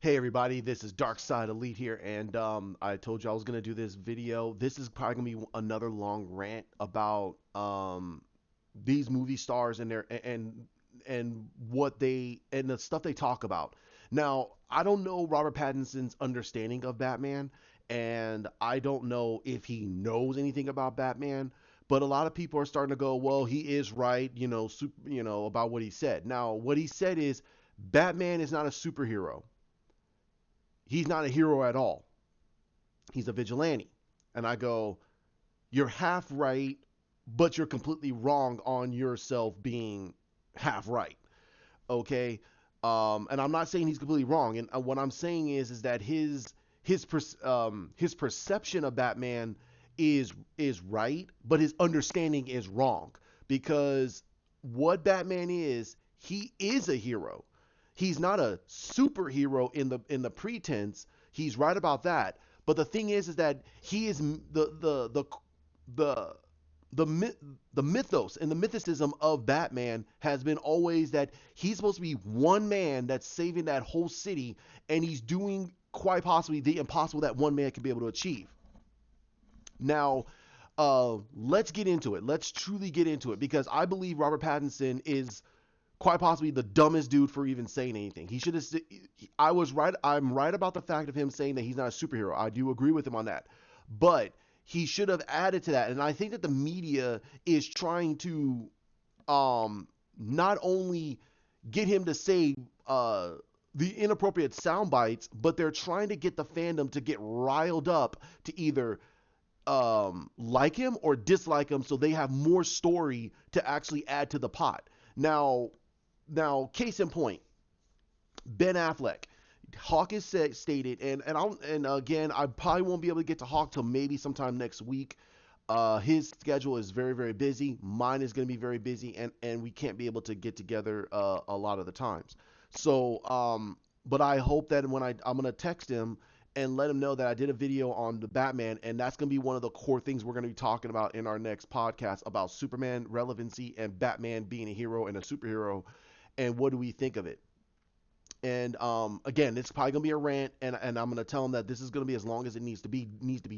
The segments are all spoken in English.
Hey everybody, this is Dark Side Elite here, and I told you I was gonna do this video. This is probably gonna be another long rant about these movie stars and and what they and the stuff they talk about. Now, I don't know Robert Pattinson's understanding of Batman, and I don't know if he knows anything about Batman. But a lot of people are starting to go, well, he is right, about what he said. Now, what he said is Batman is not a superhero. He's not a hero at all. He's a vigilante. And I go, you're half right, but you're completely wrong on yourself being half right. Okay. And I'm not saying he's completely wrong. And what I'm saying is that his perception of Batman is right, but his understanding is wrong because what Batman is, he is a hero. He's not a superhero in the pretense. He's right about that. But the thing is that he is the the the mythos and the mythicism of Batman has been always that he's supposed to be one man that's saving that whole city, and he's doing quite possibly the impossible that one man can be able to achieve. Now, let's get into it. Let's truly get into it because I believe Robert Pattinson is quite possibly the dumbest dude for even saying anything. He should have. I was right. I'm right about the fact of him saying that he's not a superhero. I do agree with him on that, but he should have added to that. And I think that the media is trying to not only get him to say the inappropriate sound bites, but they're trying to get the fandom to get riled up to either like him or dislike him, so they have more story to actually add to the pot. Now, case in point, Ben Affleck. Hawk is stated, and again, I probably won't be able to get to Hawk till maybe sometime next week. His schedule is very, very busy. Mine is going to be very busy, and we can't be able to get together a lot of the times. But I hope that when I'm going to text him and let him know that I did a video on the Batman, and that's going to be one of the core things we're going to be talking about in our next podcast about Superman relevancy and Batman being a hero and a superhero, and what do we think of it. And again, it's probably gonna be a rant, and I'm gonna tell him that this is gonna be as long as it needs to be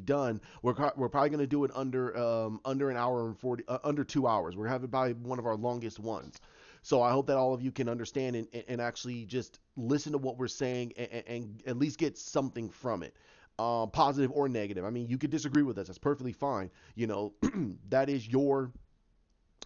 done. We're probably gonna do it under an hour and 40 under 2 hours. We're having probably one of our longest ones. So I hope that all of you can understand and actually just listen to what we're saying and at least get something from it, positive or negative. I mean, you could disagree with us. That's perfectly fine. That is your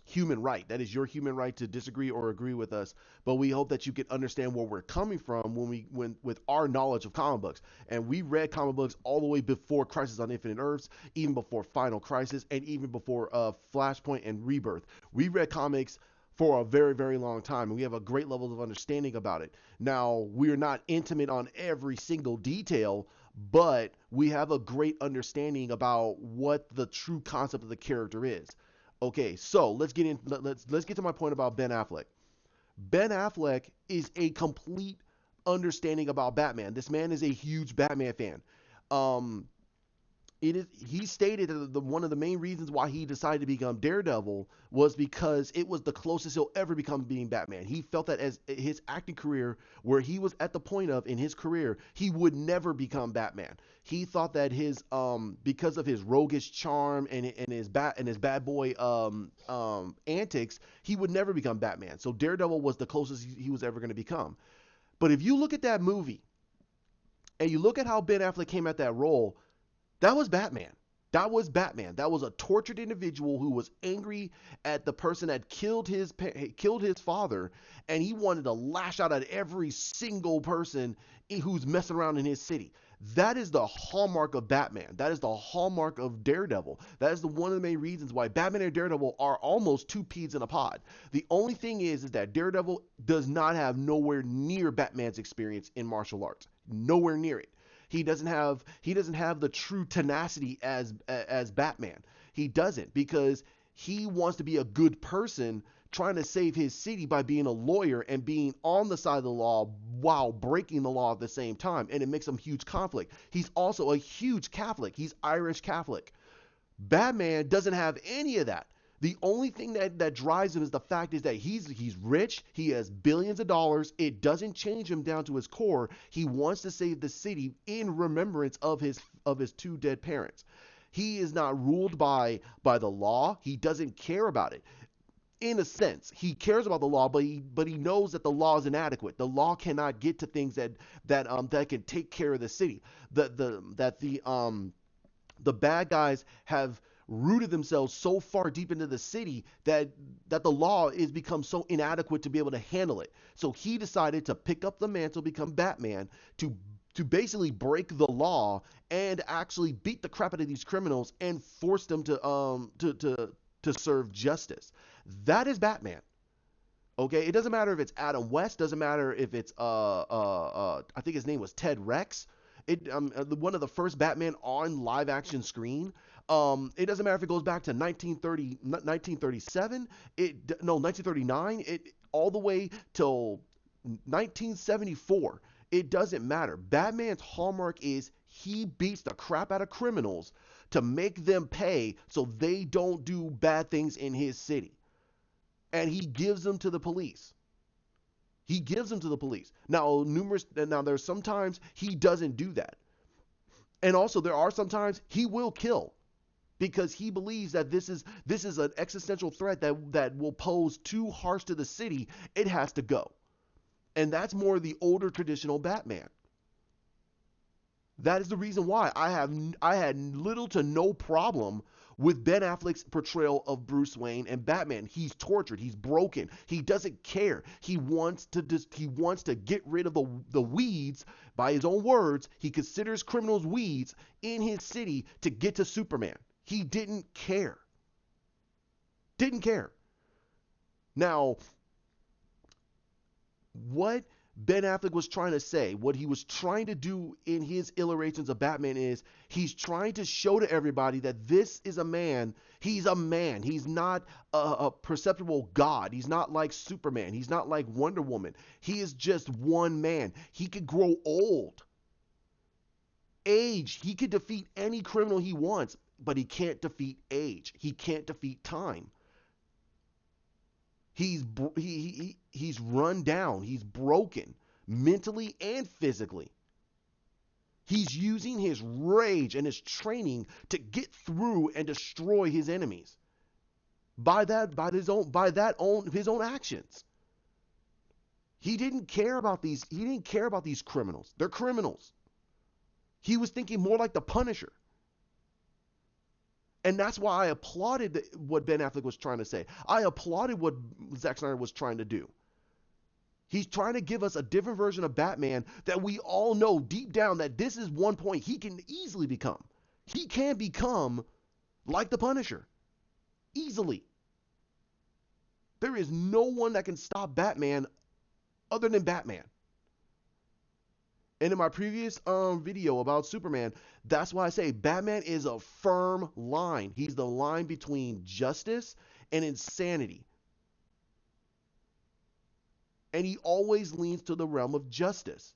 human right. That is your human right to disagree or agree with us. But we hope that you can understand where we're coming from when with our knowledge of comic books. And we read comic books all the way before Crisis on Infinite Earths, even before Final Crisis, and even before Flashpoint and Rebirth. We read comics for a very, very long time, and we have a great level of understanding about it. Now, we're not intimate on every single detail, but we have a great understanding about what the true concept of the character is. Okay, so let's get to my point about Ben Affleck. Ben Affleck is a complete understanding about Batman. This man is a huge Batman fan. Um, he stated that one of the main reasons why he decided to become Daredevil was because it was the closest he'll ever become being Batman. He felt that as his acting career, where he was at the point of in his career, he would never become Batman. He thought that his because of his roguish charm and his bad boy antics, he would never become Batman. So Daredevil was the closest he was ever going to become. But if you look at that movie and you look at how Ben Affleck came at that role, that was Batman. That was Batman. That was a tortured individual who was angry at the person that killed his father, and he wanted to lash out at every single person who's messing around in his city. That is the hallmark of Batman. That is the hallmark of Daredevil. That is one of the main reasons why Batman and Daredevil are almost two peas in a pod. The only thing is that Daredevil does not have nowhere near Batman's experience in martial arts. Nowhere near it. He doesn't have the true tenacity as Batman. He doesn't, because he wants to be a good person trying to save his city by being a lawyer and being on the side of the law while breaking the law at the same time, and it makes him huge conflict. He's also a huge Catholic. He's Irish Catholic. Batman doesn't have any of that. The only thing that drives him is the fact is that he's rich, he has billions of dollars. It doesn't change him down to his core. He wants to save the city in remembrance of his two dead parents. He is not ruled by the law. He doesn't care about it. In a sense, he cares about the law, but he knows that the law is inadequate. The law cannot get to things that can take care of the city. The bad guys have rooted themselves so far deep into the city that the law is become so inadequate to be able to handle it. So he decided to pick up the mantle, become Batman, to basically break the law and actually beat the crap out of these criminals and force them to serve justice. That is Batman. Okay, it doesn't matter if it's Adam West, doesn't matter if it's I think his name was Ted Rex. One of the first Batman on live action screen. It doesn't matter if it goes back to 1937, 1939, all the way till 1974. It doesn't matter. Batman's hallmark is he beats the crap out of criminals to make them pay so they don't do bad things in his city. And he gives them to the police. He gives them to the police. Now there's sometimes he doesn't do that. And also there are sometimes he will kill because he believes that this is an existential threat that will pose too harsh to the city. It has to go. And that's more the older traditional Batman. That is the reason why I had little to no problem with Ben Affleck's portrayal of Bruce Wayne and Batman. He's tortured, he's broken, he doesn't care. He wants to get rid of the weeds. By his own words, he considers criminals weeds in his city to get to Superman. He didn't care. Didn't care. Now, what Ben Affleck was trying to say, what he was trying to do in his iterations of Batman is he's trying to show to everybody that this is a man. He's a man. He's not a perceptible god. He's not like Superman. He's not like Wonder Woman. He is just one man. He could grow old. Age. He could defeat any criminal he wants, but he can't defeat age. He can't defeat time. He's run down. He's broken mentally and physically. He's using his rage and his training to get through and destroy his enemies his own actions. He didn't care about these. He didn't care about these criminals. They're criminals. He was thinking more like the Punisher. And that's why I applauded what Ben Affleck was trying to say. I applauded what Zack Snyder was trying to do. He's trying to give us a different version of Batman that we all know deep down that this is one point he can easily become. He can become like the Punisher. Easily. There is no one that can stop Batman other than Batman. And in my previous video about Superman, that's why I say Batman is a firm line. He's the line between justice and insanity. And he always leans to the realm of justice.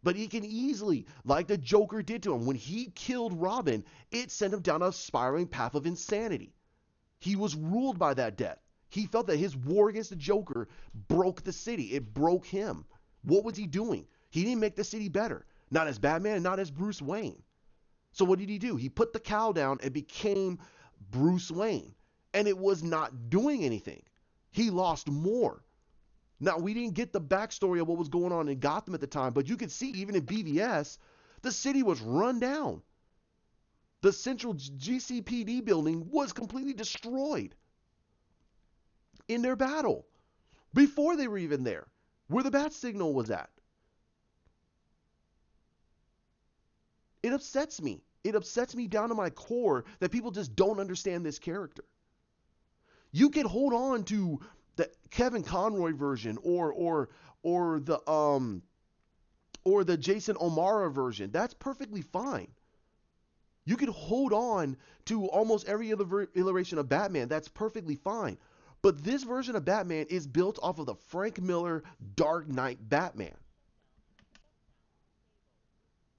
But he can easily, like the Joker did to him, when he killed Robin, it sent him down a spiraling path of insanity. He was ruled by that death. He felt that his war against the Joker broke the city. It broke him. What was he doing? He didn't make the city better. Not as Batman, not as Bruce Wayne. So what did he do? He put the cowl down and became Bruce Wayne. And it was not doing anything. He lost more. Now, we didn't get the backstory of what was going on in Gotham at the time, but you could see even in BVS, the city was run down. The central GCPD building was completely destroyed in their battle before they were even there, where the bat signal was at. It upsets me. It upsets me down to my core that people just don't understand this character. You can hold on to the Kevin Conroy version or the Jason O'Mara version. That's perfectly fine. You can hold on to almost every other iteration of Batman. That's perfectly fine. But this version of Batman is built off of the Frank Miller Dark Knight Batman.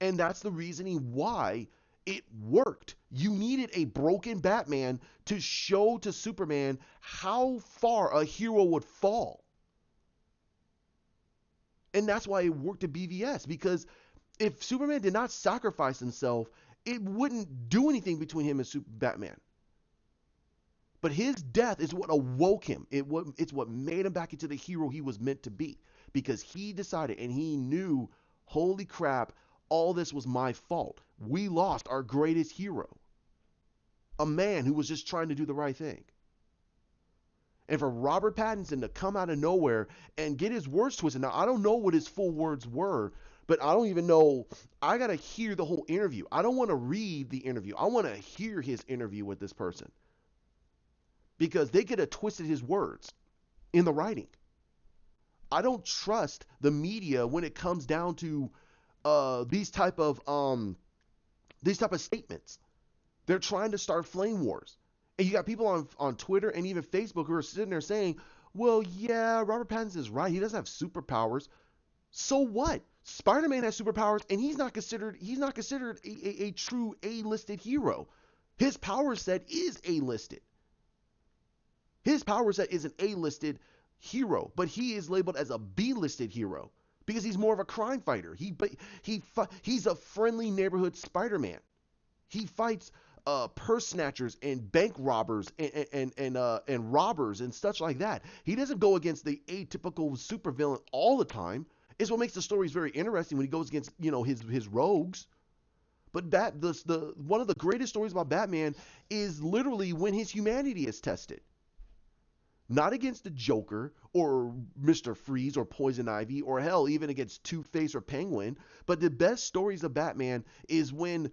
And that's the reasoning why it worked. You needed a broken Batman to show to Superman how far a hero would fall. And that's why it worked to BVS, because if Superman did not sacrifice himself, it wouldn't do anything between him and Batman. But his death is what awoke him. It's what made him back into the hero he was meant to be. Because he decided and he knew, holy crap, all this was my fault. We lost our greatest hero. A man who was just trying to do the right thing. And for Robert Pattinson to come out of nowhere and get his words twisted. Now, I don't know what his full words were, but I don't even know. I got to hear the whole interview. I don't want to read the interview. I want to hear his interview with this person. Because they could have twisted his words in the writing. I don't trust the media when it comes down to these type of statements. They're trying to start flame wars. And you got people on Twitter and even Facebook who are sitting there saying, well, yeah, Robert Pattinson is right. He doesn't have superpowers. So what? Spider-Man has superpowers, and he's not considered a true A-listed hero. His power set is A-listed. His power set is an A-listed hero, but he is labeled as a B-listed hero because he's more of a crime fighter. He's a friendly neighborhood Spider-Man. He fights purse snatchers and bank robbers and robbers and such like that. He doesn't go against the atypical supervillain all the time. It's what makes the stories very interesting when he goes against, his rogues. But the one of the greatest stories about Batman is literally when his humanity is tested. Not against the Joker or Mr. Freeze or Poison Ivy or hell, even against Two-Face or Penguin. But the best stories of Batman is when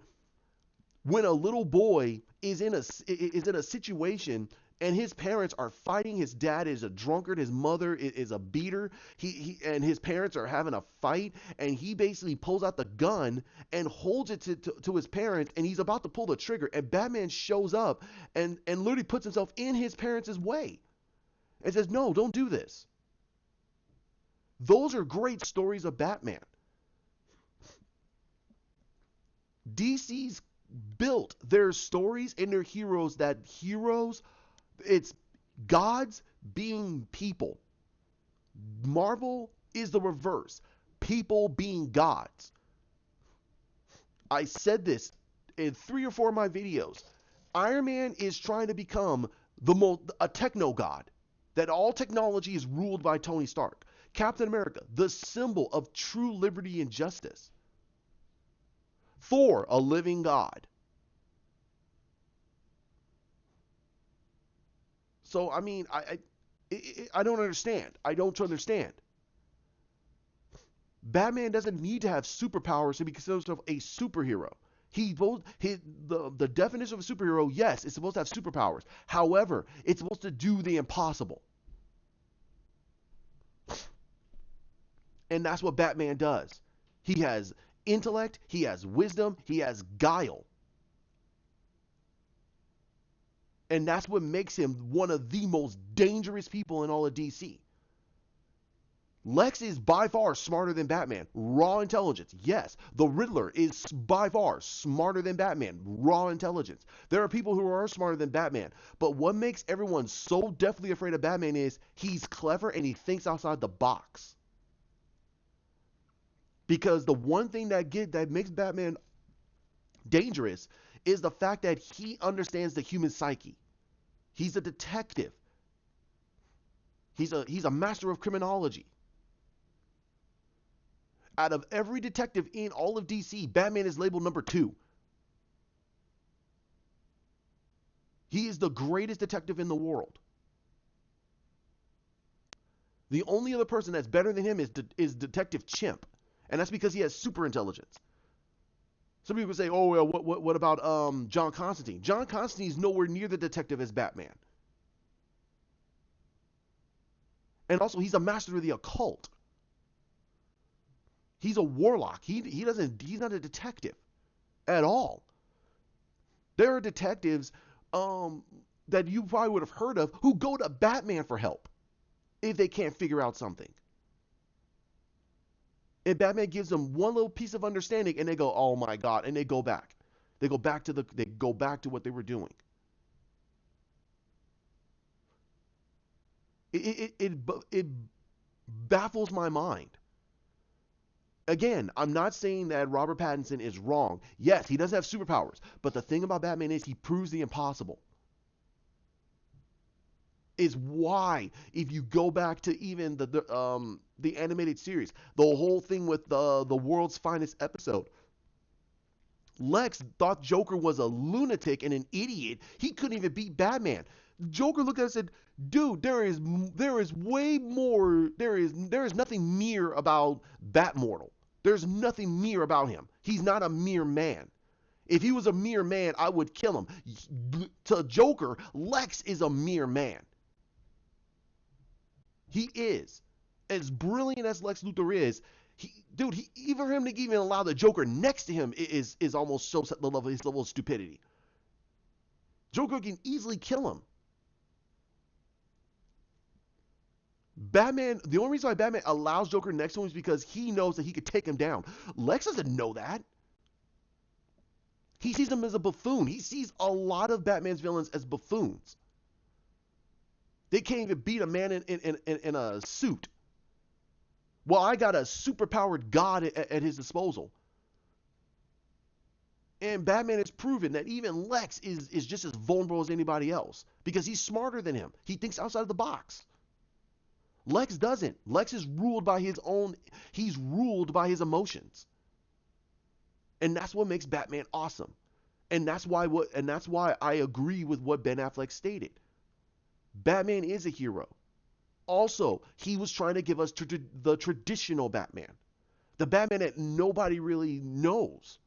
a little boy is in a situation and his parents are fighting. His dad is a drunkard. His mother is a beater. He and his parents are having a fight, and he basically pulls out the gun and holds it to his parents, and he's about to pull the trigger. And Batman shows up and literally puts himself in his parents' way and says, no, don't do this. Those are great stories of Batman. DC's built their stories and their heroes it's gods being people. Marvel is the reverse. People being gods. I said this in 3 or 4 of my videos. Iron Man is trying to become a techno god. That all technology is ruled by Tony Stark. Captain America, the symbol of true liberty and justice. Thor, a living god. So, I mean, I don't understand. I don't understand. Batman doesn't need to have superpowers to be considered himself a superhero. The definition of a superhero, yes, it's supposed to have superpowers. However, it's supposed to do the impossible. And that's what Batman does. He has intellect, he has wisdom, he has guile. And that's what makes him one of the most dangerous people in all of DC. Lex is by far smarter than Batman. Raw intelligence. Yes, the Riddler is by far smarter than Batman. Raw intelligence. There are people who are smarter than Batman. But what makes everyone so deathly afraid of Batman is he's clever and he thinks outside the box. Because the one thing that makes Batman dangerous is the fact that he understands the human psyche. He's a detective. He's a master of criminology. Out of every detective in all of DC, Batman is labeled number 2. He is the greatest detective in the world. The only other person that's better than him is Detective Chimp. And that's because he has super intelligence. Some people say, oh, well, what about John Constantine? John Constantine is nowhere near the detective as Batman. And also, he's a master of the occult. He's a warlock. He's not a detective at all. There are detectives that you probably would have heard of who go to Batman for help if they can't figure out something. And Batman gives them one little piece of understanding and they go, oh my God, and they go back. They go back to what they were doing. It baffles my mind. Again, I'm not saying that Robert Pattinson is wrong. Yes, he doesn't have superpowers, but the thing about Batman is he proves the impossible. Is why if you go back to even the animated series, the whole thing with the world's finest episode, Lex thought Joker was a lunatic and an idiot. He couldn't even beat Batman. Joker looked at him and said, "Dude, there is way more. There is nothing mere about Batmortal. There's nothing mere about him. He's not a mere man. If he was a mere man, I would kill him." To Joker, Lex is a mere man. He is. As brilliant as Lex Luthor is, even for him to even allow the Joker next to him is almost shows the level his level of stupidity. Joker can easily kill him. Batman, the only reason why Batman allows Joker next to him is because he knows that he could take him down. Lex doesn't know that. He sees him as a buffoon. He sees a lot of Batman's villains as buffoons. They can't even beat a man in a suit. Well, I got a superpowered god at his disposal. And Batman has proven that even Lex is just as vulnerable as anybody else because he's smarter than him. He thinks outside of the box. Lex doesn't. Lex is ruled by he's ruled by his emotions. And that's what makes Batman awesome. And that's why I agree with what Ben Affleck stated. Batman is a hero. Also, he was trying to give us the traditional Batman. The Batman that nobody really knows.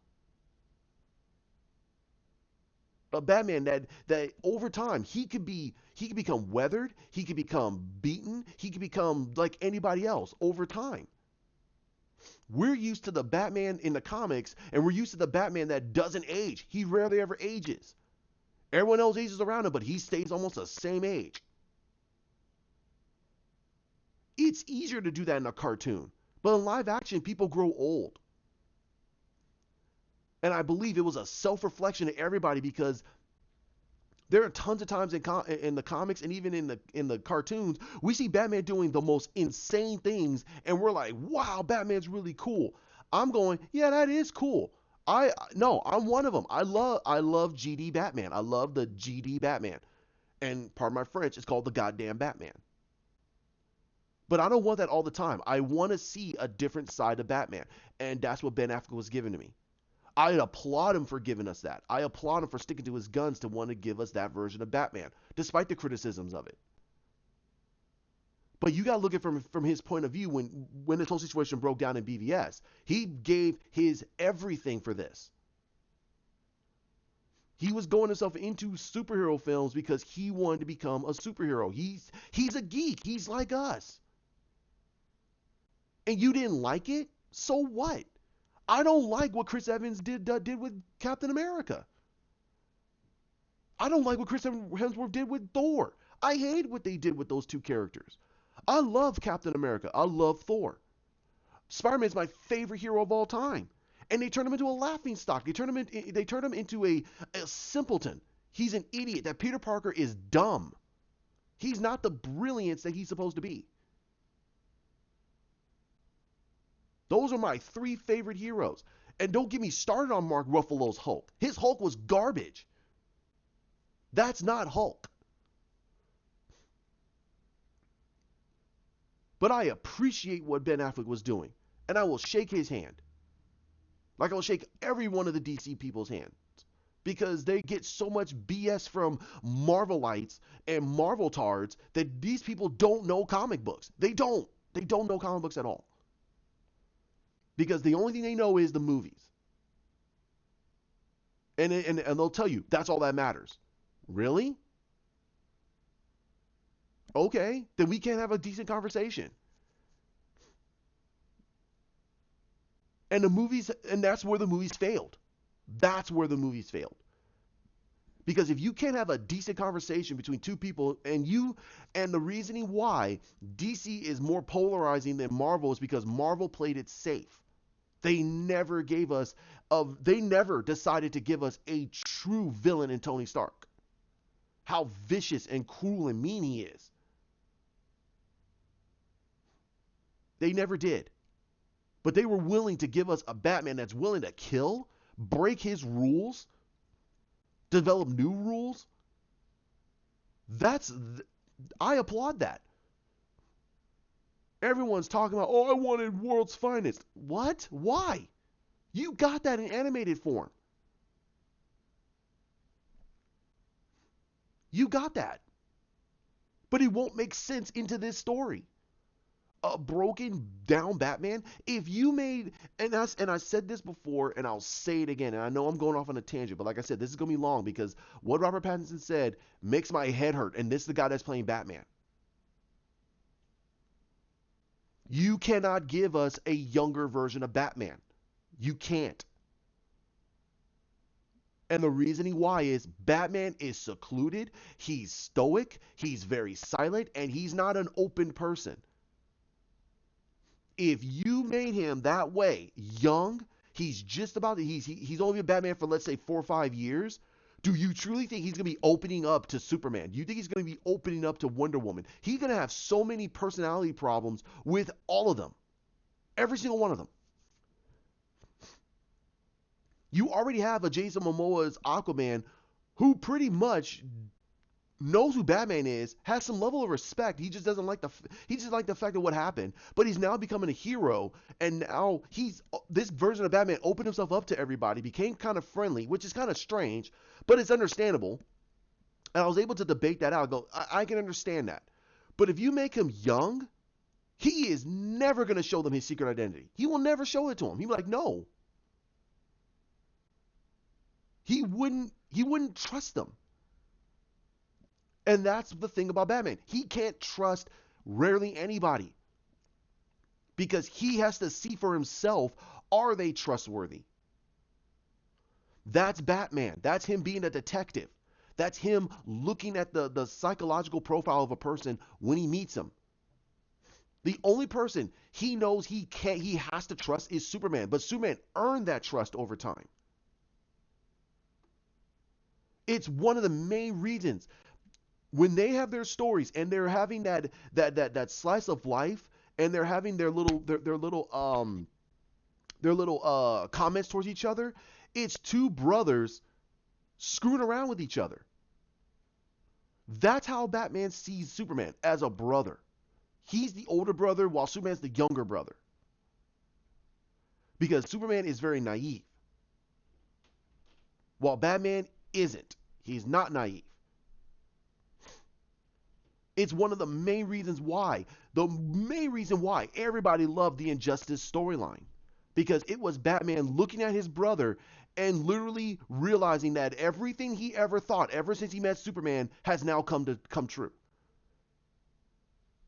A Batman that over time he could become weathered, he could become beaten, he could become like anybody else over time. We're used to the Batman in the comics, and we're used to the Batman that doesn't age. He rarely ever ages. Everyone else ages around him, but he stays almost the same age. It's easier to do that in a cartoon, but in live action, people grow old. And I believe it was a self-reflection to everybody because there are tons of times in the comics and even in the cartoons, we see Batman doing the most insane things, and we're like, "Wow, Batman's really cool." I'm going, "Yeah, that is cool." No, I'm one of them. I love GD Batman. I love the GD Batman, and pardon my French, it's called the goddamn Batman. But I don't want that all the time. I want to see a different side of Batman, and that's what Ben Affleck was giving to me. I applaud him for giving us that. I applaud him for sticking to his guns to want to give us that version of Batman, despite the criticisms of it. But you got to look at it from his point of view when this whole situation broke down in BVS. He gave his everything for this. He was going himself into superhero films because he wanted to become a superhero. He's a geek. He's like us. And you didn't like it? So what? I don't like what Chris Evans did with Captain America. I don't like what Chris Hemsworth did with Thor. I hate what they did with those two characters. I love Captain America. I love Thor. Spider-Man's my favorite hero of all time. And they turned him into a laughingstock. They turned him into a simpleton. He's an idiot. That Peter Parker is dumb. He's not the brilliance that he's supposed to be. Those are my three favorite heroes. And don't get me started on Mark Ruffalo's Hulk. His Hulk was garbage. That's not Hulk. But I appreciate what Ben Affleck was doing. And I will shake his hand. Like I will shake every one of the DC people's hands. Because they get so much BS from Marvelites and Marvel-tards that these people don't know comic books. They don't. They don't know comic books at all. Because the only thing they know is the movies. And they'll tell you, that's all that matters. Really? Okay, then we can't have a decent conversation. And that's where the movies failed. That's where the movies failed. Because if you can't have a decent conversation between two people, and the reasoning why DC is more polarizing than Marvel is because Marvel played it safe. They never gave us they never decided to give us a true villain in Tony Stark. How vicious and cruel and mean he is. They never did. But they were willing to give us a Batman that's willing to kill, break his rules, develop new rules. That's I applaud that. Everyone's talking about, oh, I wanted world's finest. What? Why? You got that in animated form. You got that. But it won't make sense into this story. A broken down Batman. If you made, and I said this before, and I'll say it again, and I know I'm going off on a tangent, but like I said, this is going to be long because what Robert Pattinson said makes my head hurt, and this is the guy that's playing Batman. You cannot give us a younger version of Batman. You can't. And the reasoning why is Batman is secluded, he's stoic, he's very silent, and he's not an open person. If you made him that way, young, he's just about he's only been Batman for let's say 4 or 5 years. Do you truly think he's going to be opening up to Superman? Do you think he's going to be opening up to Wonder Woman? He's going to have so many personality problems with all of them. Every single one of them. You already have a Jason Momoa's Aquaman who pretty much knows who Batman is, has some level of respect. He just doesn't like the fact of what happened, but he's now becoming a hero, and now this version of Batman opened himself up to everybody, became kind of friendly, which is kind of strange, but it's understandable. And I was able to debate that out. I can understand that. But if you make him young, he is never going to show them his secret identity. He will never show it to him. He'll be like, no. He wouldn't trust them. And that's the thing about Batman. He can't trust rarely anybody because he has to see for himself, are they trustworthy? That's Batman. That's him being a detective. That's him looking at the psychological profile of a person when he meets him. The only person he knows he has to trust is Superman, but Superman earned that trust over time. It's one of the main reasons when they have their stories and they're having that slice of life and they're having their little comments towards each other, it's two brothers screwing around with each other. That's how Batman sees Superman, as a brother. He's the older brother while Superman's the younger brother. Because Superman is very naive, while Batman isn't. He's not naive. It's one of the main reasons why. The main reason why everybody loved the Injustice storyline. Because it was Batman looking at his brother and literally realizing that everything he ever thought, ever since he met Superman, has now come true.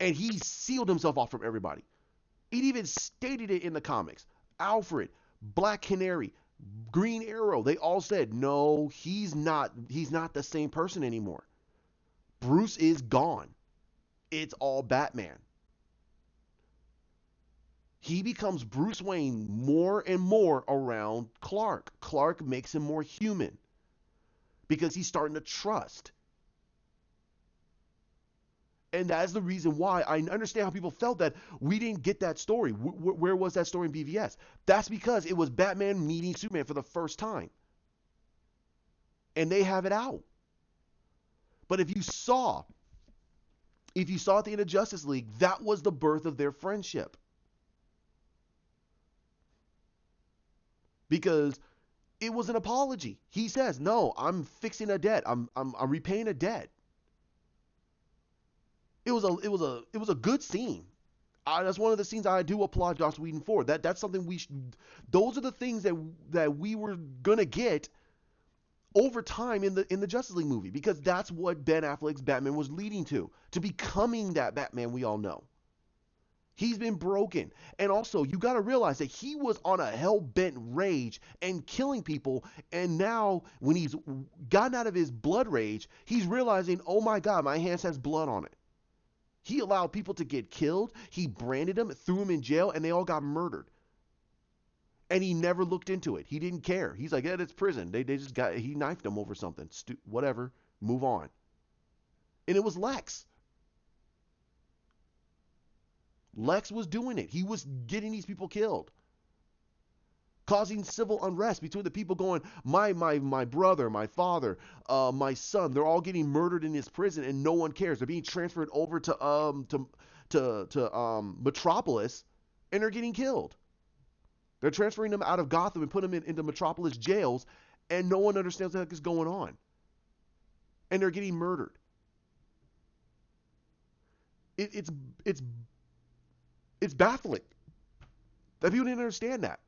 And he sealed himself off from everybody. It even stated it in the comics. Alfred, Black Canary, Green Arrow, they all said, no, he's not the same person anymore. Bruce is gone. It's all Batman. He becomes Bruce Wayne more and more around Clark. Clark makes him more human because he's starting to trust. And that's the reason why I understand how people felt that we didn't get that story. Where was that story in BVS? That's because it was Batman meeting Superman for the first time. And they have it out. But if you saw at the end of Justice League, that was the birth of their friendship. Because it was an apology. He says, no, I'm fixing a debt. I'm repaying a debt. It was a good scene. That's one of the scenes I do applaud Joss Whedon for. That's something those are the things that we were gonna get over time in the Justice League movie, because that's what Ben Affleck's Batman was leading to becoming that Batman we all know. He's been broken. And also, you got to realize that he was on a hell-bent rage and killing people. And now, when he's gotten out of his blood rage, he's realizing, oh my God, my hands has blood on it. He allowed people to get killed. He branded them, threw them in jail, and they all got murdered. And he never looked into it. He didn't care. He's like, yeah, it's prison. They just got, he knifed him over something. Whatever. Move on. And it was Lex. Lex was doing it. He was getting these people killed, causing civil unrest between the people going, my brother, my father, my son, they're all getting murdered in this prison and no one cares. They're being transferred over to Metropolis and they're getting killed. They're transferring them out of Gotham and putting them into Metropolis jails and no one understands what the heck is going on. And they're getting murdered. It's baffling that people didn't understand that.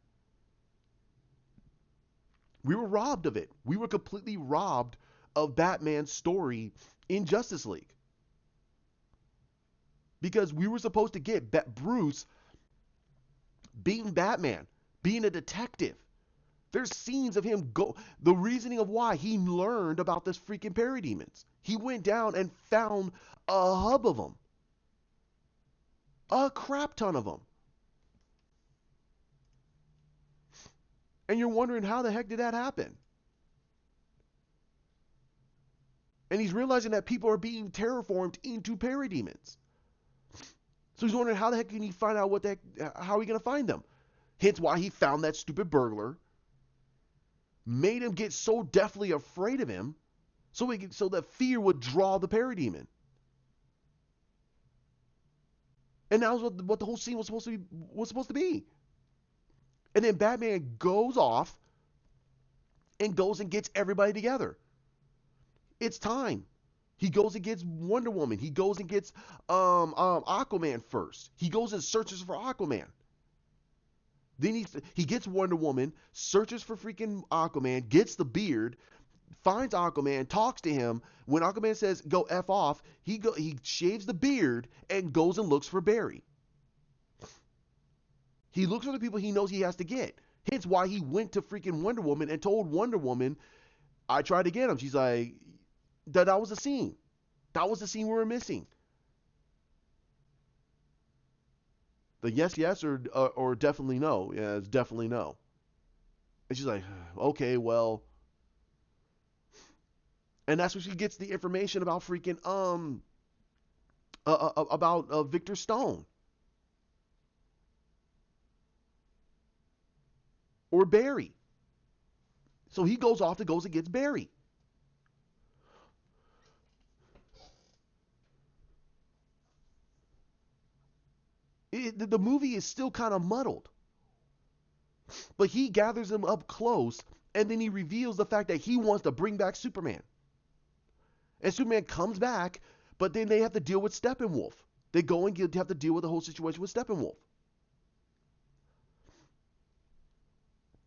We were robbed of it. We were completely robbed of Batman's story in Justice League. Because we were supposed to get Bruce being Batman, being a detective. There's scenes of him the reasoning of why he learned about this freaking parademons. He went down and found a hub of them. A crap ton of them. And you're wondering how the heck did that happen? And he's realizing that people are being terraformed into parademons. So he's wondering how the heck can he find out how are we going to find them? Hence why he found that stupid burglar, made him get so deathly afraid of him, so that fear would draw the parademon. And that was what the whole scene was supposed to be. And then Batman goes off and goes and gets everybody together. It's time. He goes and gets Wonder Woman. He goes and gets Aquaman first. He goes and searches for Aquaman. Then he gets Wonder Woman, searches for freaking Aquaman, gets the beard, finds Aquaman, talks to him. When Aquaman says, go F off, he shaves the beard and goes and looks for Barry. He looks for the people he knows he has to get. Hence why he went to freaking Wonder Woman and told Wonder Woman, I tried to get him. She's like, that was the scene. That was the scene we were missing. The yes, or definitely no. Yeah, it's definitely no. And she's like, okay, well. And that's where she gets the information about freaking about Victor Stone or Barry. So he goes off and goes and gets Barry. The movie is still kind of muddled, but he gathers them up close, and then he reveals the fact that he wants to bring back Superman. And Superman comes back, but then they have to deal with Steppenwolf. They go and have to deal with the whole situation with Steppenwolf.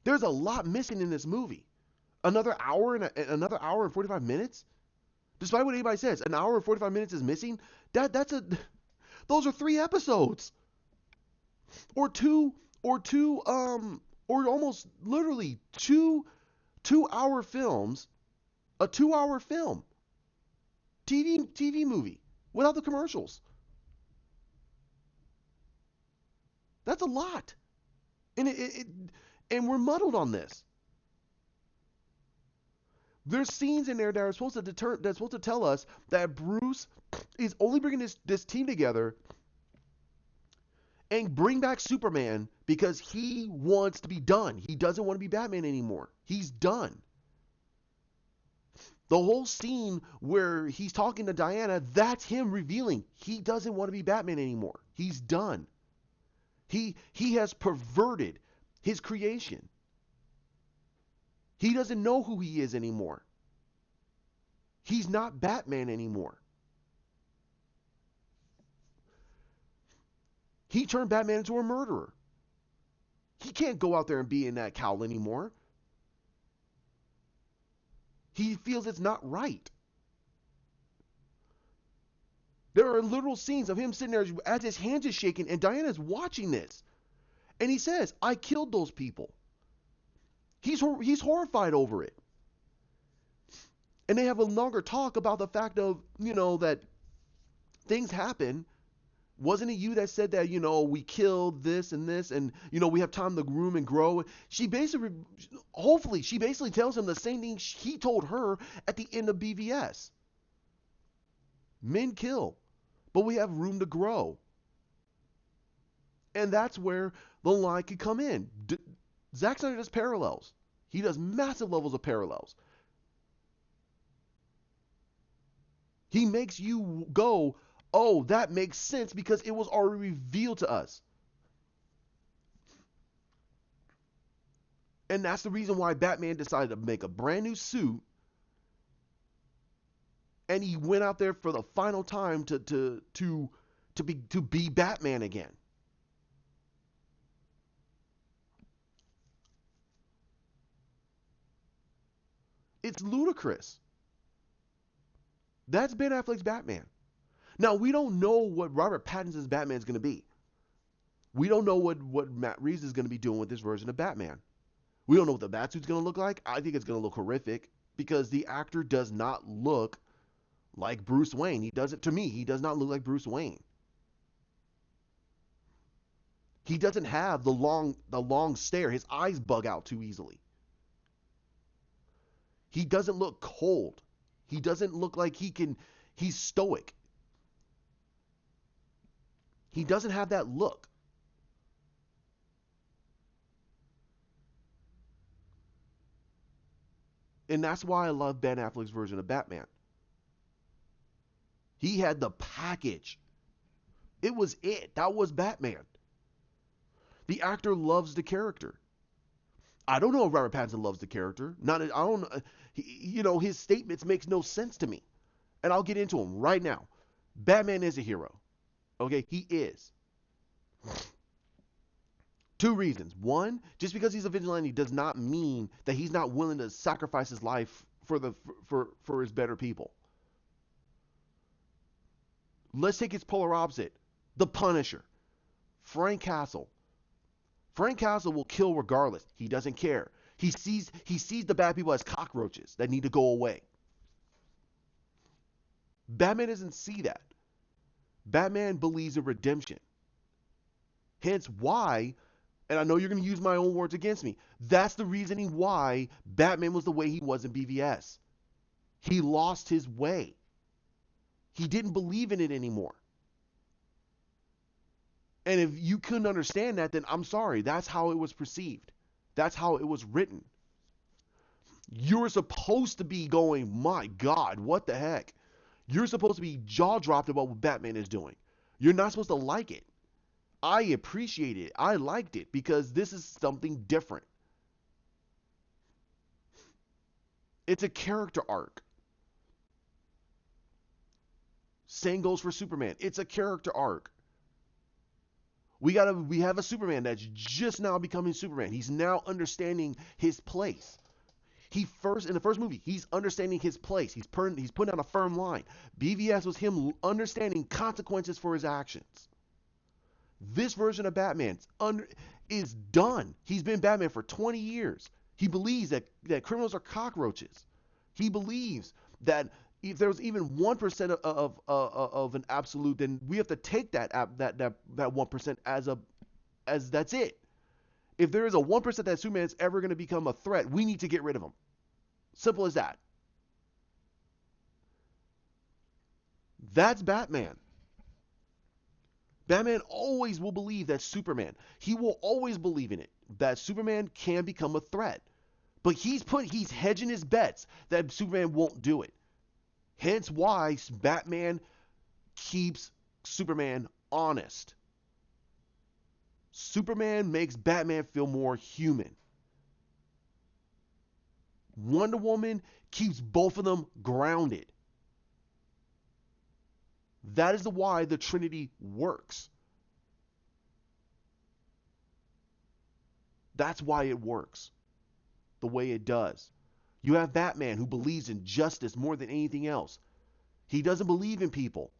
There's a lot missing in this movie. Another hour and 45 minutes? Despite what anybody says, an hour and 45 minutes is missing. Those are 3 episodes. Or almost literally 2-hour films, a 2-hour film. TV movie without the commercials. That's a lot. And we're muddled on this. There's scenes in there that are supposed to tell us that Bruce is only bringing this team together and bring back Superman because he wants to be done. He doesn't want to be Batman anymore. He's done. The whole scene where he's talking to Diana, that's him revealing he doesn't want to be Batman anymore. He's done. He has perverted his creation. He doesn't know who he is anymore. He's not Batman anymore. He turned Batman into a murderer. He can't go out there and be in that cowl anymore. He feels it's not right. There are literal scenes of him sitting there as his hands is shaking and Diana's watching this. And he says, I killed those people. He's horrified over it. And they have a longer talk about the fact of, that things happen Wasn't it you that said that, we killed this and this and, we have time to groom and grow? She basically, hopefully, she basically tells him the same thing he told her at the end of BVS. Men kill, but we have room to grow. And that's where the line could come in. Zack Snyder does parallels. He does massive levels of parallels. He makes you go, oh, that makes sense because it was already revealed to us. And that's the reason why Batman decided to make a brand new suit. And he went out there for the final time to be Batman again. It's ludicrous. That's Ben Affleck's Batman. Now, we don't know what Robert Pattinson's Batman is going to be. We don't know what Matt Reeves is going to be doing with this version of Batman. We don't know what the Batsuit's going to look like. I think it's going to look horrific because the actor does not look like Bruce Wayne. He doesn't, to me, he does not look like Bruce Wayne. He doesn't have the long stare. His eyes bug out too easily. He doesn't look cold. He doesn't look like he's stoic. He doesn't have that look. And that's why I love Ben Affleck's version of Batman. He had the package. It was it. That was Batman. The actor loves the character. I don't know if Robert Pattinson loves the character. Not, I don't. His statements makes no sense to me, and I'll get into them right now. Batman is a hero. Okay, he is. Two reasons. One, just because he's a vigilante does not mean that he's not willing to sacrifice his life for his better people. Let's take its polar opposite. The Punisher. Frank Castle. Frank Castle will kill regardless. He doesn't care. He sees the bad people as cockroaches that need to go away. Batman doesn't see that. Batman believes in redemption. Hence why, and I know you're going to use my own words against me, that's the reasoning why Batman was the way he was in BVS. He lost his way. He didn't believe in it anymore. And if you couldn't understand that, then I'm sorry. That's how it was perceived. That's how it was written. You're supposed to be going, my God, what the heck? You're supposed to be jaw dropped about what Batman is doing. You're not supposed to like it. I appreciate it. I liked it because this is something different. It's a character arc. Same goes for Superman. It's a character arc. We have a Superman that's just now becoming Superman. He's now understanding his place. In the first movie, he's understanding his place. He's putting out a firm line. BVS was him understanding consequences for his actions. This version of Batman is done. He's been Batman for 20 years. He believes that criminals are cockroaches. He believes that if there's even 1% of an absolute, then we have to take that 1% as that's it. If there is a 1% that Superman is ever going to become a threat, we need to get rid of him. Simple as that. That's Batman. Batman always will believe that Superman, he will always believe in it, that Superman can become a threat. But he's hedging his bets that Superman won't do it. Hence why Batman keeps Superman honest. Superman makes Batman feel more human. Wonder Woman keeps both of them grounded. That is why the Trinity works. That's why it works the way it does. You have Batman who believes in justice more than anything else. He doesn't believe in people.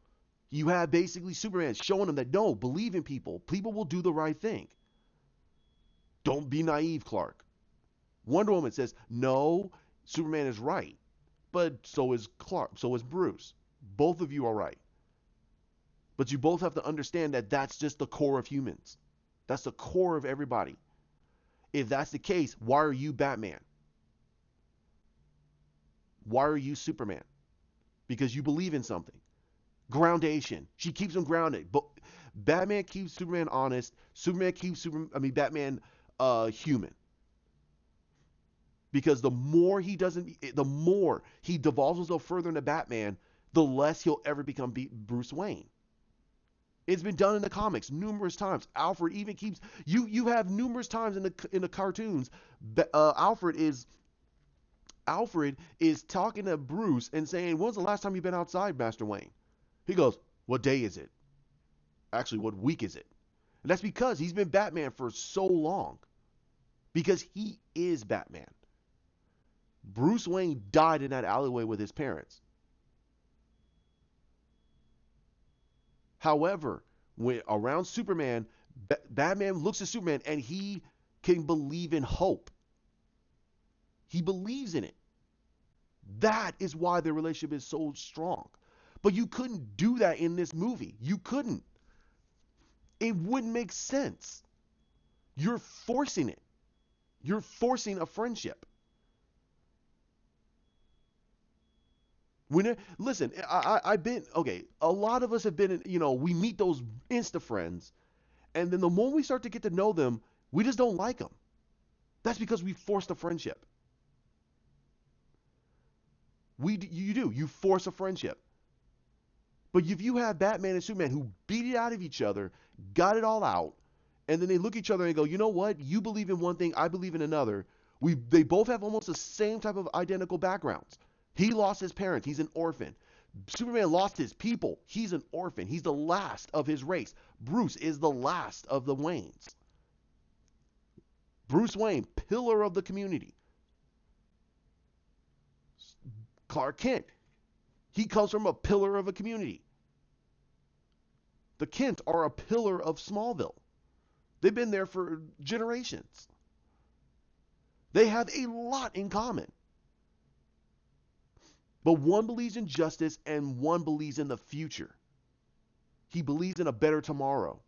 You have basically Superman showing him that no, believe in people. People will do the right thing. Don't be naive, Clark. Wonder Woman says, no, Superman is right. But so is Clark. So is Bruce. Both of you are right. But you both have to understand that that's just the core of humans. That's the core of everybody. If that's the case, why are you Batman? Why are you Superman? Because you believe in something. Groundation. She keeps him grounded. But Batman keeps Superman honest. Superman keeps Batman human. Because the more he devolves himself further into Batman, the less he'll ever become Bruce Wayne. It's been done in the comics numerous times. Alfred even keeps you have numerous times in the cartoons. Alfred is talking to Bruce and saying, "When's the last time you've been outside, Master Wayne?" He goes, "What day is it? Actually, what week is it?" And that's because he's been Batman for so long. Because he is Batman. Bruce Wayne died in that alleyway with his parents. However, when around Superman, Batman looks at Superman and he can believe in hope. He believes in it. That is why their relationship is so strong. But you couldn't do that in this movie. You couldn't. It wouldn't make sense. You're forcing it. You're forcing a friendship. Listen, I've been, okay, a lot of us have been, we meet those Insta friends, and then the moment we start to get to know them, we just don't like them. That's because we forced a friendship. You force a friendship. But if you have Batman and Superman who beat it out of each other, got it all out, and then they look at each other and go, you know what? You believe in one thing, I believe in another. They both have almost the same type of identical backgrounds. He lost his parents. He's an orphan. Superman lost his people. He's an orphan. He's the last of his race. Bruce is the last of the Waynes. Bruce Wayne, pillar of the community. Clark Kent, he comes from a pillar of a community. The Kents are a pillar of Smallville. They've been there for generations. They have a lot in common. But one believes in justice and one believes in the future. He believes in a better tomorrow.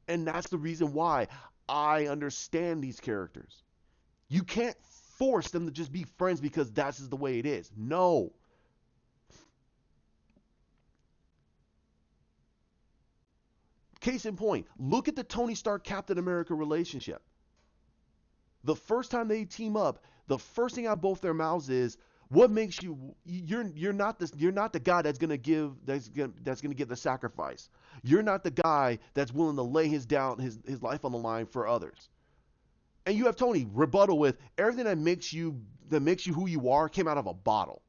And that's the reason why I understand these characters. You can't force them to just be friends because that's just the way it is. No. Case in point, look at the Tony Stark Captain America relationship. The first time they team up, the first thing out both their mouths is, what makes you're not the guy that's gonna give the sacrifice. You're not the guy that's willing to lay his life on the line for others. And you have Tony rebuttal with, everything that makes you who you are came out of a bottle.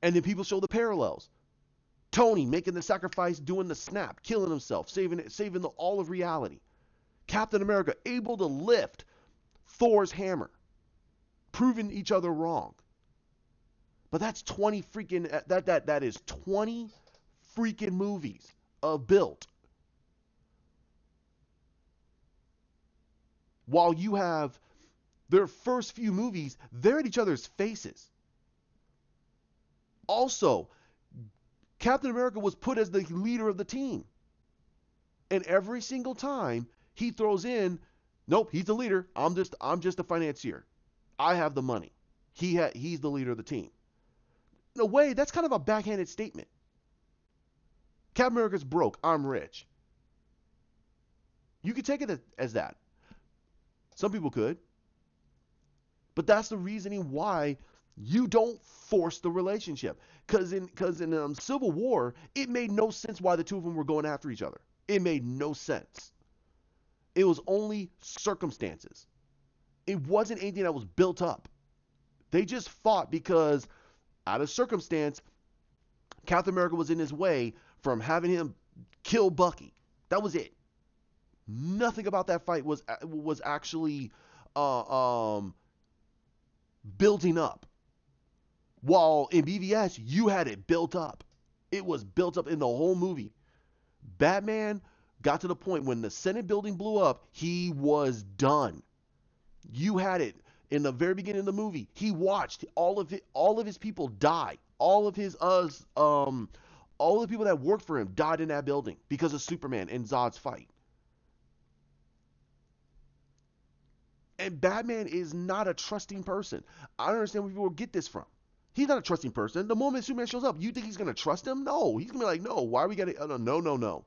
And then people show the parallels. Tony making the sacrifice, doing the snap, killing himself, saving all of reality. Captain America able to lift Thor's hammer, proving each other wrong. But that's 20 freaking that is 20 freaking movies of built. While you have their first few movies, they're at each other's faces. Also, Captain America was put as the leader of the team. And every single time he throws in, nope, he's the leader. I'm just a financier. I have the money. He's the leader of the team. In a way, that's kind of a backhanded statement. Captain America's broke. I'm rich. You could take it as that. Some people could. But that's the reasoning why you don't force the relationship. Because in Civil War, it made no sense why the two of them were going after each other. It made no sense. It was only circumstances. It wasn't anything that was built up. They just fought because out of circumstance, Captain America was in his way from having him kill Bucky. That was it. Nothing about that fight was actually building up. While in BVS, you had it built up. It was built up in the whole movie. Batman got to the point when the Senate building blew up, he was done. You had it. In the very beginning of the movie, he watched all of his people die. All of the people that worked for him died in that building because of Superman and Zod's fight. And Batman is not a trusting person. I don't understand where people get this from. He's not a trusting person. The moment Superman shows up, you think he's gonna trust him? No, he's gonna be like, no. Why are we gonna? No, no, no.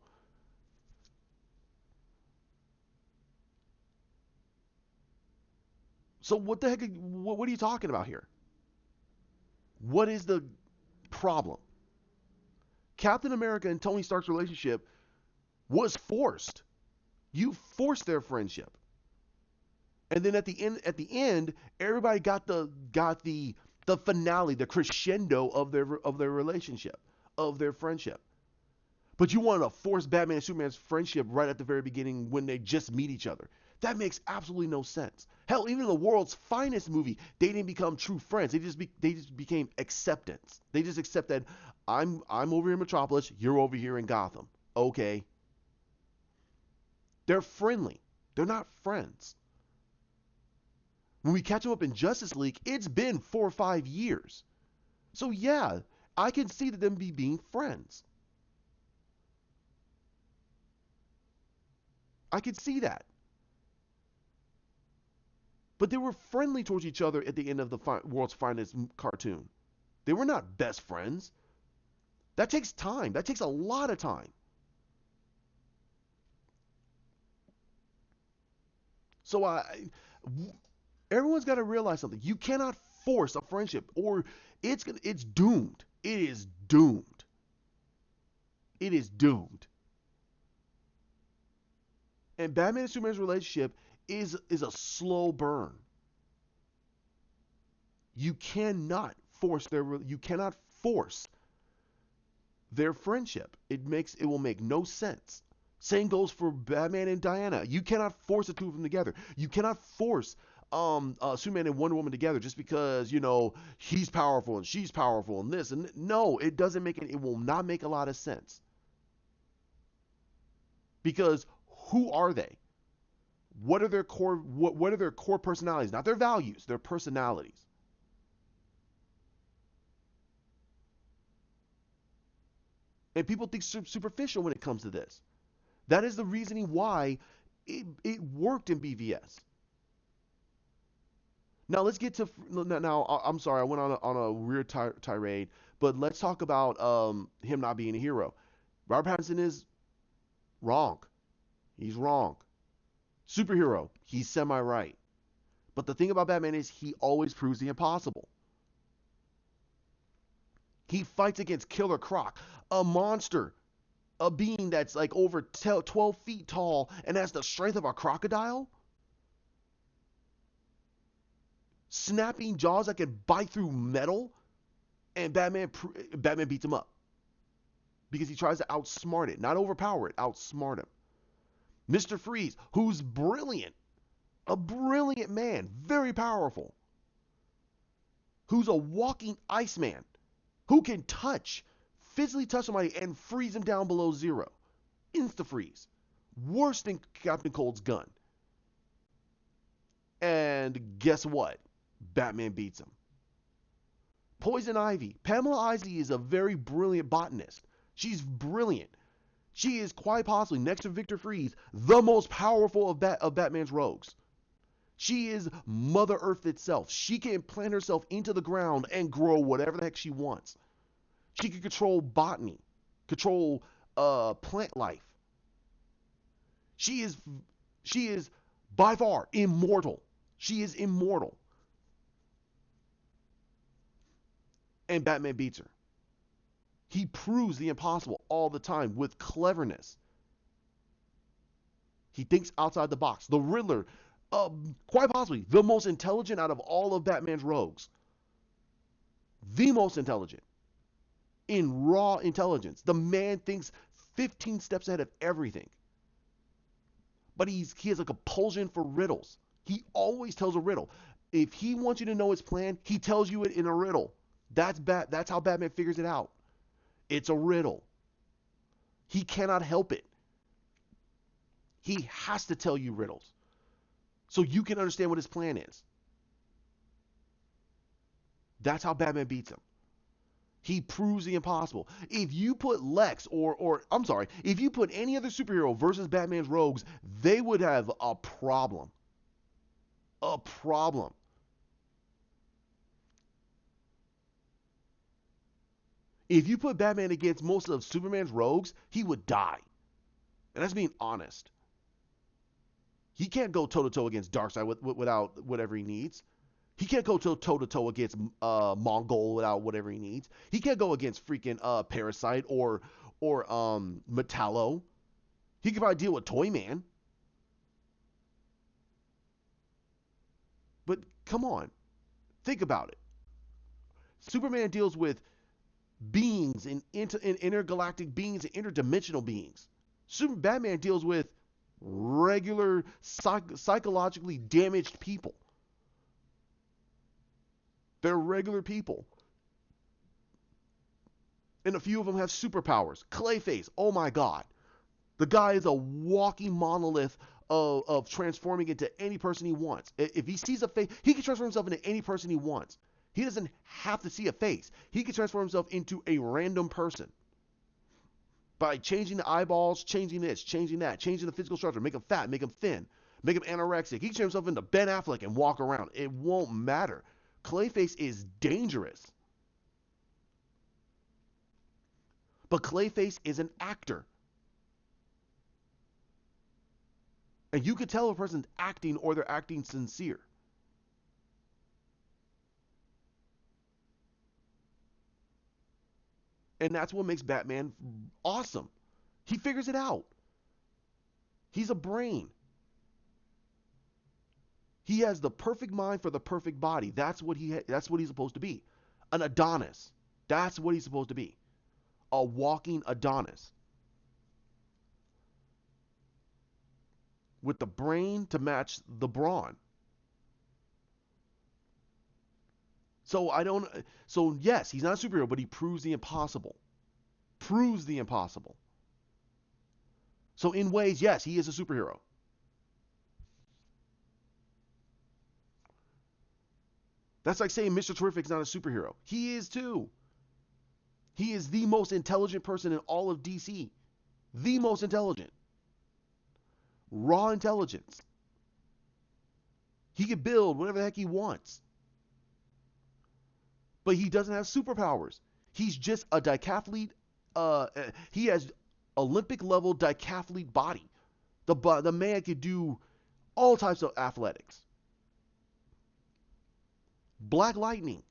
So what the heck? What are you talking about here? What is the problem? Captain America and Tony Stark's relationship was forced. You forced their friendship, and then at the end, everybody got the finale, the crescendo of their relationship, of their friendship. But you wanted to force Batman and Superman's friendship right at the very beginning when they just meet each other. That makes absolutely no sense. Hell, even in the world's finest movie, they didn't become true friends. They just became acceptance. They just accept that I'm over here in Metropolis, you're over here in Gotham. Okay. They're friendly. They're not friends. When we catch them up in Justice League, it's been 4 or 5 years. So yeah, I can see that them being friends. I could see that. But they were friendly towards each other at the end of the world's finest cartoon. They were not best friends. That takes time. That takes a lot of time. So everyone's got to realize something. You cannot force a friendship, or it's doomed. It is doomed. It is doomed. And Batman and Superman's relationship is a slow burn. You cannot force their friendship. It will make no sense. Same goes for Batman and Diana. You cannot force the two of them together. You cannot force Superman and Wonder Woman together just because he's powerful and she's powerful and this and no, it doesn't make it. It will not make a lot of sense because who are they? What are their core? What are their core personalities? Not their values, their personalities. And people think superficial when it comes to this. That is the reasoning why it worked in BVS. Now let's get to now. I'm sorry, I went on a weird tirade, but let's talk about him not being a hero. Robert Pattinson is wrong. He's wrong. Superhero, he's semi right. But the thing about Batman is he always proves the impossible. He fights against Killer Croc, a monster, a being that's like over 12 feet tall and has the strength of a crocodile, snapping jaws that can bite through metal, and Batman beats him up because he tries to outsmart it, not overpower it, outsmart him. Mr. Freeze, who's brilliant, a brilliant man, very powerful, who's a walking Iceman, who can physically touch somebody and freeze them down below zero. Insta freeze. Worse than Captain Cold's gun. And guess what? Batman beats him. Poison Ivy. Pamela Isley is a very brilliant botanist. She's brilliant. She is quite possibly, next to Victor Freeze, the most powerful of Batman's rogues. She is Mother Earth itself. She can plant herself into the ground and grow whatever the heck she wants. She can control botany, control plant life. She is by far immortal. She is immortal. And Batman beats her. He proves the impossible all the time with cleverness. He thinks outside the box. The Riddler, quite possibly the most intelligent out of all of Batman's rogues. The most intelligent. In raw intelligence. The man thinks 15 steps ahead of everything. But he has a compulsion for riddles. He always tells a riddle. If he wants you to know his plan, he tells you it in a riddle. That's how Batman figures it out. It's a riddle. He cannot help it. He has to tell you riddles so you can understand what his plan is. That's how Batman beats him. He proves the impossible. If you put Lex or I'm sorry, if you put any other superhero versus Batman's rogues, they would have a problem. A problem. If you put Batman against most of Superman's rogues, he would die. And that's being honest. He can't go toe to toe against Darkseid without whatever he needs. He can't go toe to toe against Mongol without whatever he needs. He can't go against freaking Parasite or Metallo. He could probably deal with Toyman. But come on, think about it. Superman deals with beings in intergalactic beings and interdimensional beings. Batman deals with regular psychologically damaged people. They're regular people. And a few of them have superpowers. Clayface, oh my god. The guy is a walking monolith of transforming into any person he wants. If he sees a face, he can transform himself into any person he wants. He doesn't have to see a face. He can transform himself into a random person by changing the eyeballs, changing this, changing that, changing the physical structure, make him fat, make him thin, make him anorexic. He can turn himself into Ben Affleck and walk around. It won't matter. Clayface is dangerous. But Clayface is an actor. And you could tell if a person's acting or they're acting sincere. And that's what makes Batman awesome. He figures it out. He's a brain. He has the perfect mind for the perfect body. That's what that's what he's supposed to be. An Adonis. That's what he's supposed to be. A walking Adonis. With the brain to match the brawn. So yes, he's not a superhero, but he proves the impossible. Proves the impossible. So in ways, yes, he is a superhero. That's like saying Mr. Terrific's not a superhero. He is too. He is the most intelligent person in all of DC. The most intelligent. Raw intelligence. He can build whatever the heck he wants. But he doesn't have superpowers. He's just a decathlete. He has Olympic level decathlete body. The man could do all types of athletics. Black Lightning.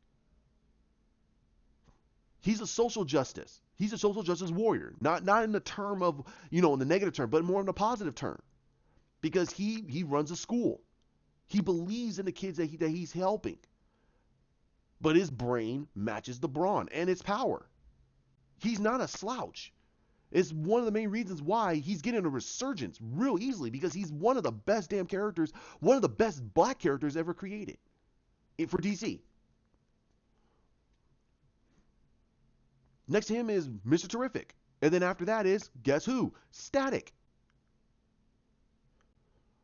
He's a social justice. He's a social justice warrior. Not in the term of, in the negative term, but more in the positive term. Because he runs a school. He believes in the kids that he's helping. But his brain matches the brawn and its power. He's not a slouch. It's one of the main reasons why he's getting a resurgence real easily, because he's one of the best damn characters, one of the best black characters ever created for DC. Next to him is Mr. Terrific. And then after that is, guess who? Static.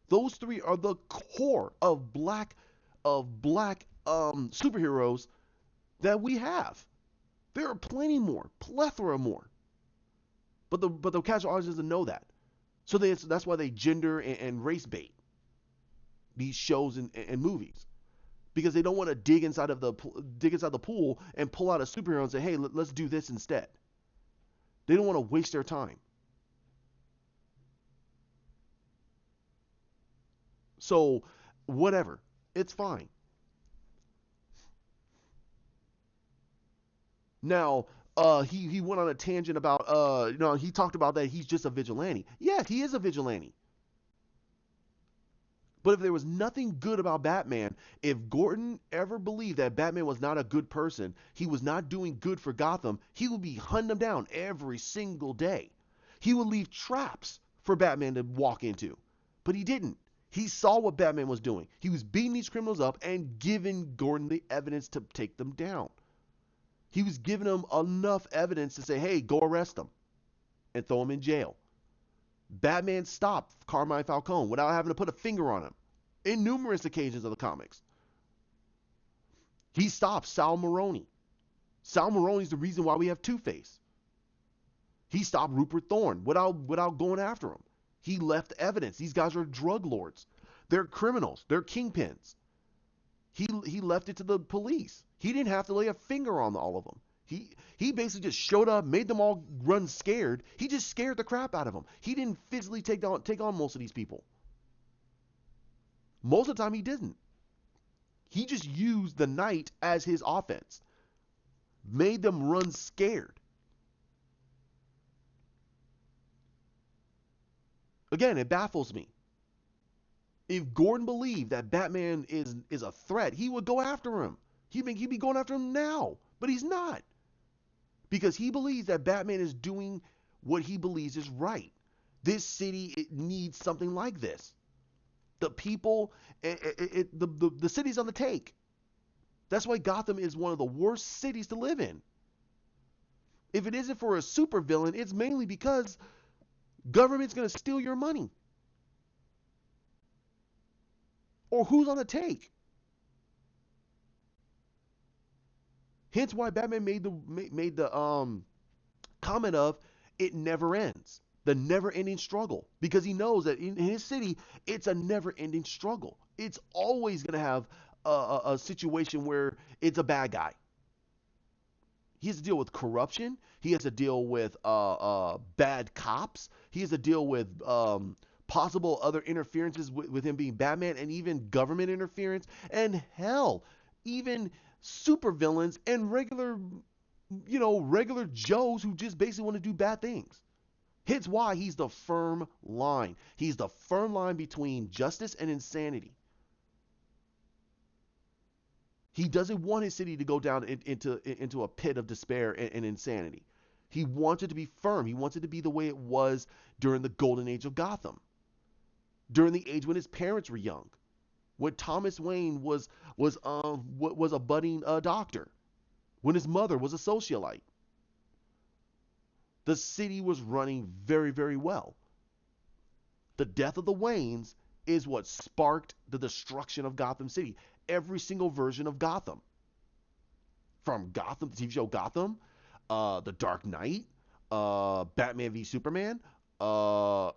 Those three are the core of black superheroes that we have. There are plenty more, plethora more. But the casual audience doesn't know that. So that's why they gender and race bait these shows and movies, because they don't want to dig inside the pool and pull out a superhero and say, hey, let's do this instead. They don't want to waste their time. So whatever, it's fine. Now, he went on a tangent about he talked about that he's just a vigilante. Yeah, he is a vigilante. But if there was nothing good about Batman, if Gordon ever believed that Batman was not a good person, he was not doing good for Gotham, he would be hunting them down every single day. He would leave traps for Batman to walk into. But he didn't. He saw what Batman was doing. He was beating these criminals up and giving Gordon the evidence to take them down. He was giving him enough evidence to say, hey, go arrest them and throw him in jail. Batman stopped Carmine Falcone without having to put a finger on him in numerous occasions of the comics. He stopped Sal Maroni. Sal Maroni's the reason why we have Two-Face. He stopped Rupert Thorne without going after him. He left evidence. These guys are drug lords. They're criminals. They're kingpins. He left it to the police. He didn't have to lay a finger on all of them. He basically just showed up, made them all run scared. He just scared the crap out of them. He didn't physically take on most of these people. Most of the time he didn't. He just used the night as his offense. Made them run scared. Again, it baffles me. If Gordon believed that Batman is a threat, he would go after him. He'd be going after him now, but he's not. Because he believes that Batman is doing what he believes is right. This city, it needs something like this. The people, the city's on the take. That's why Gotham is one of the worst cities to live in. If it isn't for a supervillain, it's mainly because government's going to steal your money. Or who's on the take? Hence why Batman made the comment of it never ends. The never-ending struggle. Because he knows that in his city, it's a never-ending struggle. It's always going to have a situation where it's a bad guy. He has to deal with corruption. He has to deal with bad cops. He has to deal with possible other interferences with him being Batman, and even government interference, and hell, even supervillains and regular Joes who just basically want to do bad things. Hence why he's the firm line. He's the firm line between justice and insanity. He doesn't want his city to go down into a pit of despair and insanity. He wants it to be firm. He wants it to be the way it was during the golden age of Gotham. During the age when his parents were young. When Thomas Wayne was a budding doctor. When his mother was a socialite. The city was running very, very well. The death of the Waynes is what sparked the destruction of Gotham City. Every single version of Gotham. From Gotham, the TV show Gotham, The Dark Knight, Batman v Superman,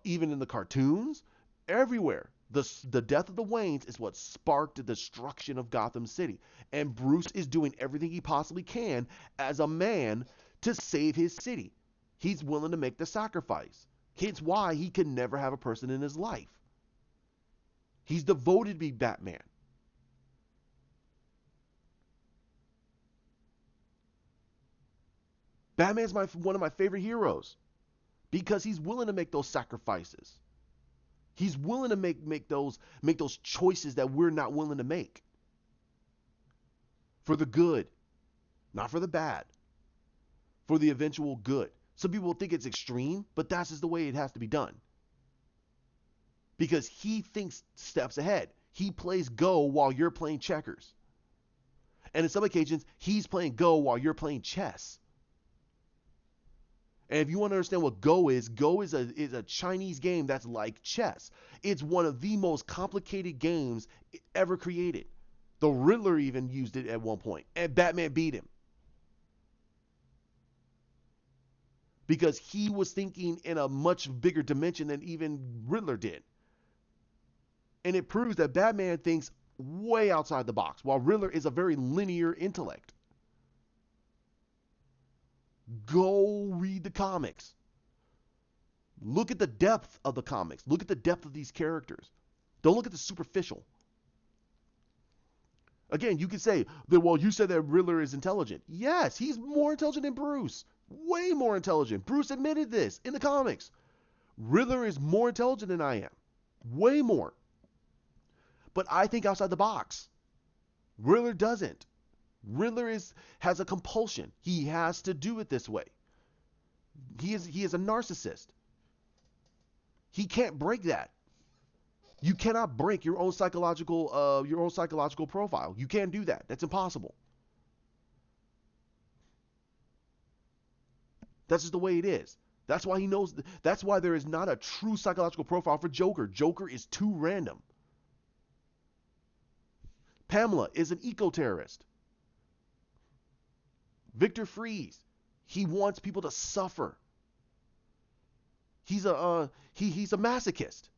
even in the cartoons, everywhere. The death of the Waynes is what sparked the destruction of Gotham City. And Bruce is doing everything he possibly can as a man to save his city. He's willing to make the sacrifice. Hence why he can never have a person in his life. He's devoted to be Batman. Batman's one of my favorite heroes because he's willing to make those sacrifices. He's willing to make those choices that we're not willing to make. For the good, not for the bad. For the eventual good. Some people think it's extreme, but that's just the way it has to be done. Because he thinks steps ahead. He plays Go while you're playing checkers. And in some occasions, he's playing Go while you're playing chess. And if you want to understand what Go is a Chinese game that's like chess. It's one of the most complicated games ever created. The Riddler even used it at one point, and Batman beat him. Because he was thinking in a much bigger dimension than even Riddler did. And it proves that Batman thinks way outside the box, while Riddler is a very linear intellect. Go read the comics. Look at the depth of the comics. Look at the depth of these characters. Don't look at the superficial. Again, you could say, well, you said that Riddler is intelligent. Yes, he's more intelligent than Bruce. Way more intelligent. Bruce admitted this in the comics. Riddler is more intelligent than I am. Way more. But I think outside the box. Riddler doesn't. Riddler has a compulsion. He has to do it this way. He is a narcissist. He can't break that. You cannot break your own psychological profile. You can't do that. That's impossible. That's just the way it is. That's why he knows. That's why there is not a true psychological profile for Joker. Joker is too random. Pamela is an eco-terrorist. Victor Freeze, he wants people to suffer. He's a masochist.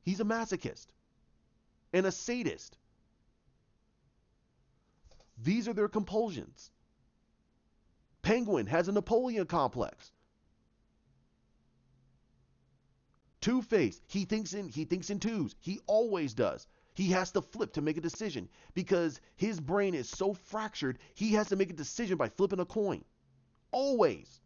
He's a masochist and a sadist. These are their compulsions. Penguin has a Napoleon complex. Two-Face, he thinks in twos. He always does. He has to flip to make a decision because his brain is so fractured, he has to make a decision by flipping a coin. Always.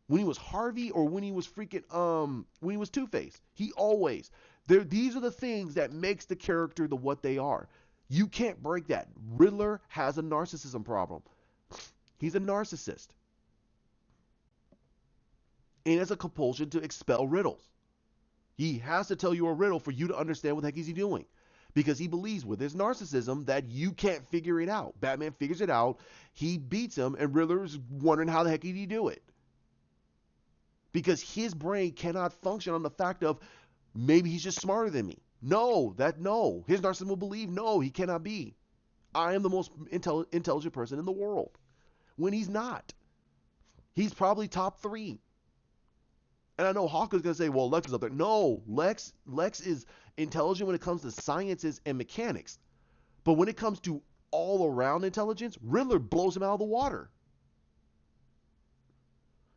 When he was Harvey or when he was when he was Two-Face, he always. These are the things that makes the character what they are. You can't break that. Riddler has a narcissism problem. He's a narcissist. And has a compulsion to expel riddles. He has to tell you a riddle for you to understand what the heck he's doing. Because he believes with his narcissism that you can't figure it out. Batman figures it out, he beats him, and Riddler's wondering how the heck did he do it. Because his brain cannot function on the fact of maybe he's just smarter than me. No. His narcissism will believe, no, he cannot be. I am the most intelligent person in the world. When he's not. He's probably top 3. And I know Hawk is going to say, well, Lex is up there. No, Lex is intelligent when it comes to sciences and mechanics. But when it comes to all-around intelligence, Riddler blows him out of the water.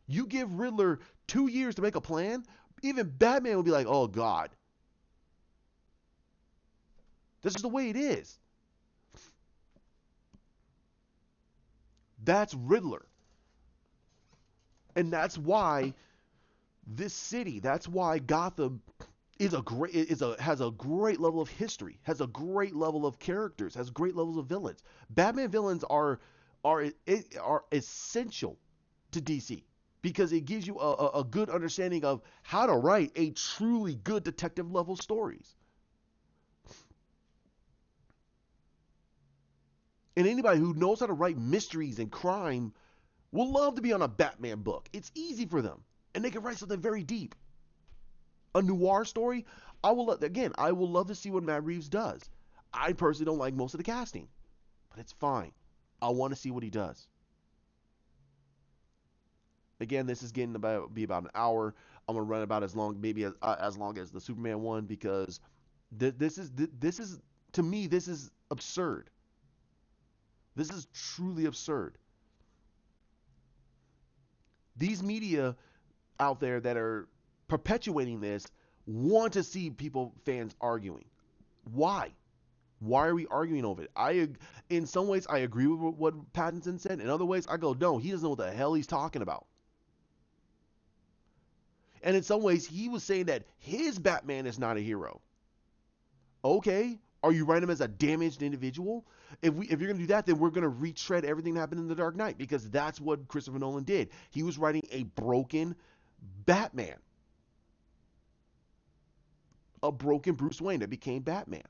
You give Riddler 2 years to make a plan, even Batman will be like, oh, God. This is the way it is. That's Riddler. And that's why this city, that's why Gotham has a great level of history, has a great level of characters, has great levels of villains. Batman villains are essential to DC because it gives you a good understanding of how to write a truly good detective level stories. And anybody who knows how to write mysteries and crime will love to be on a Batman book. It's easy for them. And they can write something very deep. A noir story, I will love to see what Matt Reeves does. I personally don't like most of the casting. But it's fine. I want to see what he does. Again, this is getting be about an hour. I'm going to run about as long, maybe as long as the Superman one, because this is to me, this is absurd. This is truly absurd. These media out there that are perpetuating this want to see fans arguing. Why? Why are we arguing over it? In some ways, I agree with what Pattinson said. In other ways, I go, no, he doesn't know what the hell he's talking about. And in some ways, he was saying that his Batman is not a hero. Okay, are you writing him as a damaged individual? If you're going to do that, then we're going to retread everything that happened in The Dark Knight, because that's what Christopher Nolan did. He was writing a broken Batman. A broken Bruce Wayne that became Batman.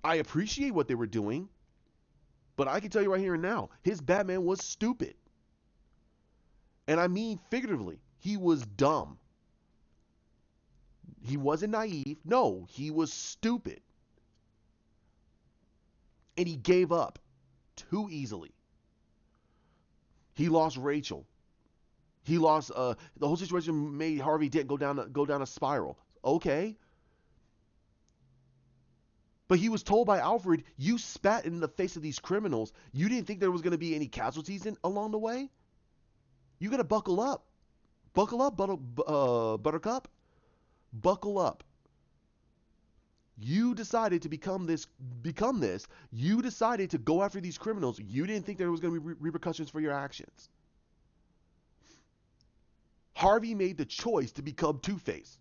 I appreciate what they were doing, but I can tell you right here and now, his Batman was stupid. And I mean figuratively. He was dumb. He wasn't naive. No, he was stupid. And he gave up too easily. He lost Rachel. He lost the whole situation made Harvey Dent go down a spiral. Okay. But he was told by Alfred, you spat in the face of these criminals. You didn't think there was going to be any casualties along the way? You got to buckle up. Buckle up, Buttercup. Buckle up. You decided to become this. You decided to go after these criminals. You didn't think there was going to be repercussions for your actions. Harvey made the choice to become Two-Face.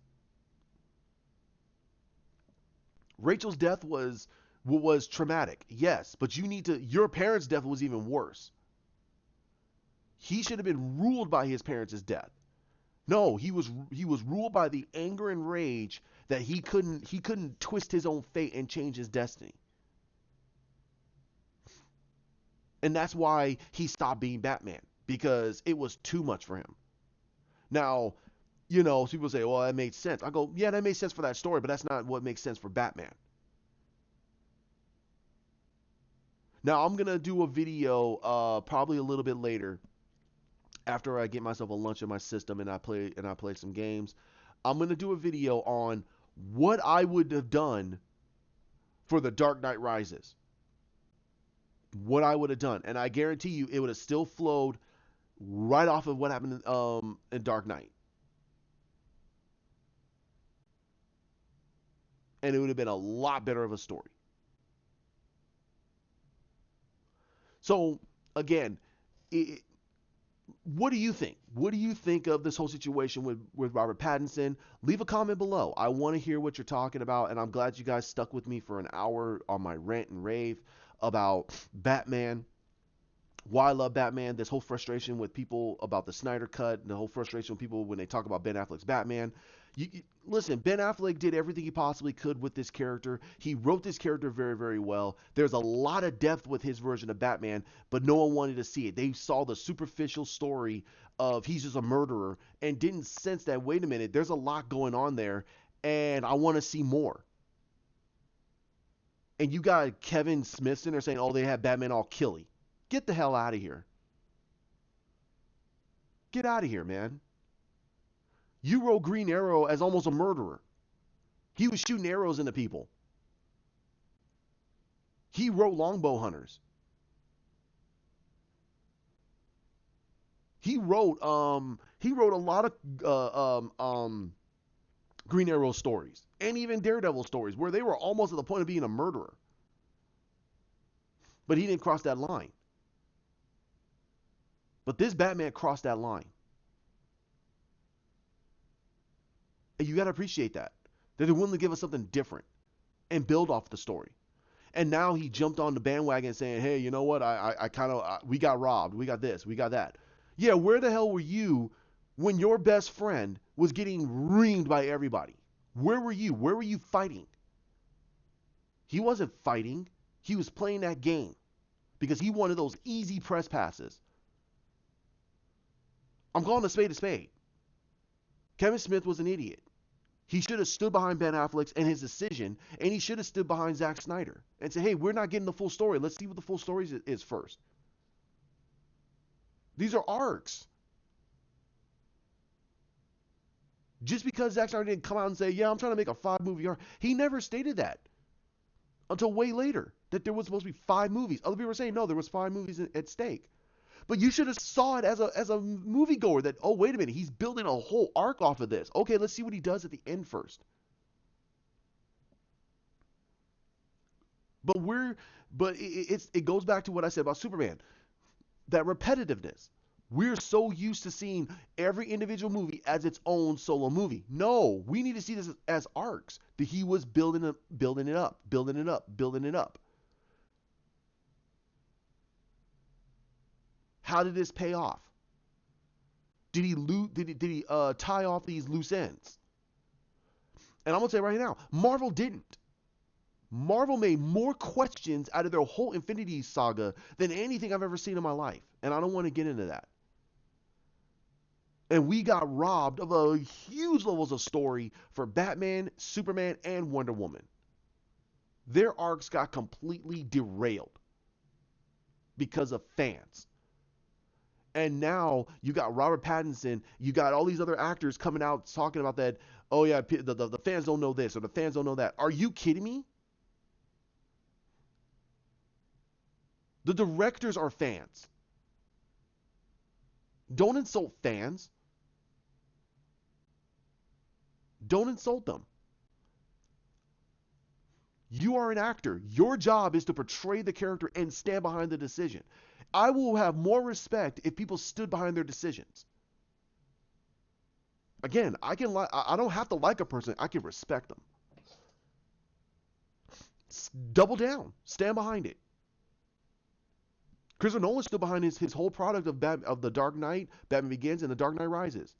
Rachel's death was traumatic, yes, but your parents' death was even worse. He should have been ruled by his parents' death. No, he was ruled by the anger and rage that he couldn't twist his own fate and change his destiny. And that's why he stopped being Batman, because it was too much for him. Now, You know, so people say, well, that made sense. I go, yeah, that made sense for that story, but that's not what makes sense for Batman. Now I'm gonna do a video probably a little bit later after I get myself a lunch in my system and I play some games. I'm gonna do a video on what I would have done for the Dark Knight Rises. What I would have done, and I guarantee you, it would have still flowed right off of what happened in Dark Knight, and it would have been a lot better of a story. So again, it, what do you think? What do you think of this whole situation with Robert Pattinson? Leave a comment below. I want to hear what you're talking about, and I'm glad you guys stuck with me for an hour on my rant and rave about Batman. Why I love Batman, this whole frustration with people about the Snyder cut, the whole frustration with people when they talk about Ben Affleck's Batman. Listen, Ben Affleck did everything he possibly could with this character. He wrote this character very, very well. There's a lot of depth with his version of Batman, but no one wanted to see it. They saw the superficial story of he's just a murderer and didn't sense that, wait a minute, there's a lot going on there, and I want to see more. And you got Kevin Smith in there saying, oh, they had Batman all killy. Get the hell out of here. Get out of here, man. You wrote Green Arrow as almost a murderer. He was shooting arrows into people. He wrote Longbow Hunters. He wrote a lot of Green Arrow stories and even Daredevil stories where they were almost at the point of being a murderer. But he didn't cross that line. But this Batman crossed that line. And you got to appreciate that. That they're willing to give us something different and build off the story. And now he jumped on the bandwagon saying, hey, you know what? I kind of, we got robbed. We got this. We got that. Yeah, where the hell were you when your best friend was getting reamed by everybody? Where were you? Where were you fighting? He wasn't fighting. He was playing that game because he wanted those easy press passes. I'm calling a spade a spade. Kevin Smith was an idiot. He should have stood behind Ben Affleck and his decision, and he should have stood behind Zack Snyder and said, hey, we're not getting the full story. Let's see what the full story is first. These are arcs. Just because Zack Snyder didn't come out and say, yeah, I'm trying to make a 5-movie arc, he never stated that until way later, that there was supposed to be 5 movies. Other people were saying, no, there was 5 movies at stake. But you should have saw it as a moviegoer that, oh, wait a minute, he's building a whole arc off of this. Okay, let's see what he does at the end first. But it goes back to what I said about Superman, that repetitiveness. We're so used to seeing every individual movie as its own solo movie. No, we need to see this as arcs. That he was building it up, building it up, building it up. How did this pay off? Did he tie off these loose ends? And I'm gonna say right now, Marvel didn't. Marvel made more questions out of their whole Infinity Saga than anything I've ever seen in my life, and I don't want to get into that. And we got robbed of a huge levels of story for Batman, Superman, and Wonder Woman. Their arcs got completely derailed because of fans. And now you got Robert Pattinson, you got all these other actors coming out talking about that, oh yeah, the fans don't know this or the fans don't know that. Are you kidding me? The directors are fans. Don't insult fans. Don't insult them. You are an actor. Your job is to portray the character and stand behind the decision. I will have more respect if people stood behind their decisions. Again, I don't have to like a person. I can respect them. Double down. Stand behind it. Christopher Nolan stood behind his whole product of The Dark Knight, Batman Begins, and The Dark Knight Rises.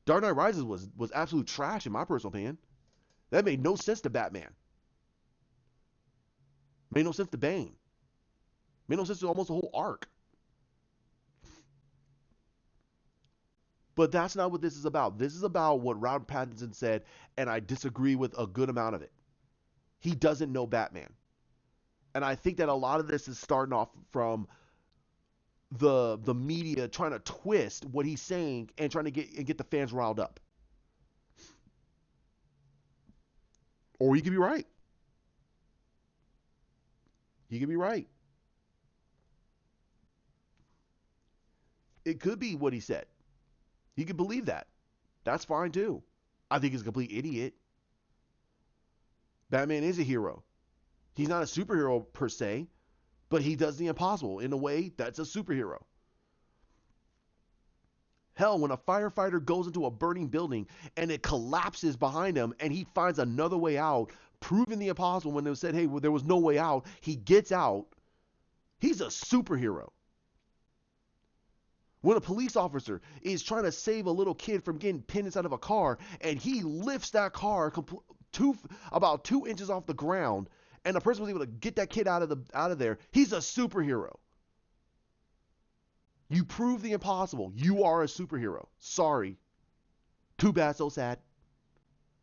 Dark Knight Rises was absolute trash in my personal opinion. That made no sense to Batman. Made no sense to Bane. Made no sense to almost the whole arc. But that's not what this is about. This is about what Robert Pattinson said, and I disagree with a good amount of it. He doesn't know Batman. And I think that a lot of this is starting off from the media trying to twist what he's saying and trying to get the fans riled up. Or he could be right. He could be right. It could be what he said. He could believe that. That's fine too. I think he's a complete idiot. Batman is a hero. He's not a superhero per se, but he does the impossible. In a way, that's a superhero. Hell, when a firefighter goes into a burning building and it collapses behind him and he finds another way out, proving the impossible when they said, hey, well, there was no way out, he gets out. He's a superhero. When a police officer is trying to save a little kid from getting pinned inside of a car and he lifts that car about 2 inches off the ground and the person was able to get that kid out of there, he's a superhero. You prove the impossible. You are a superhero. Sorry. Too bad, so sad.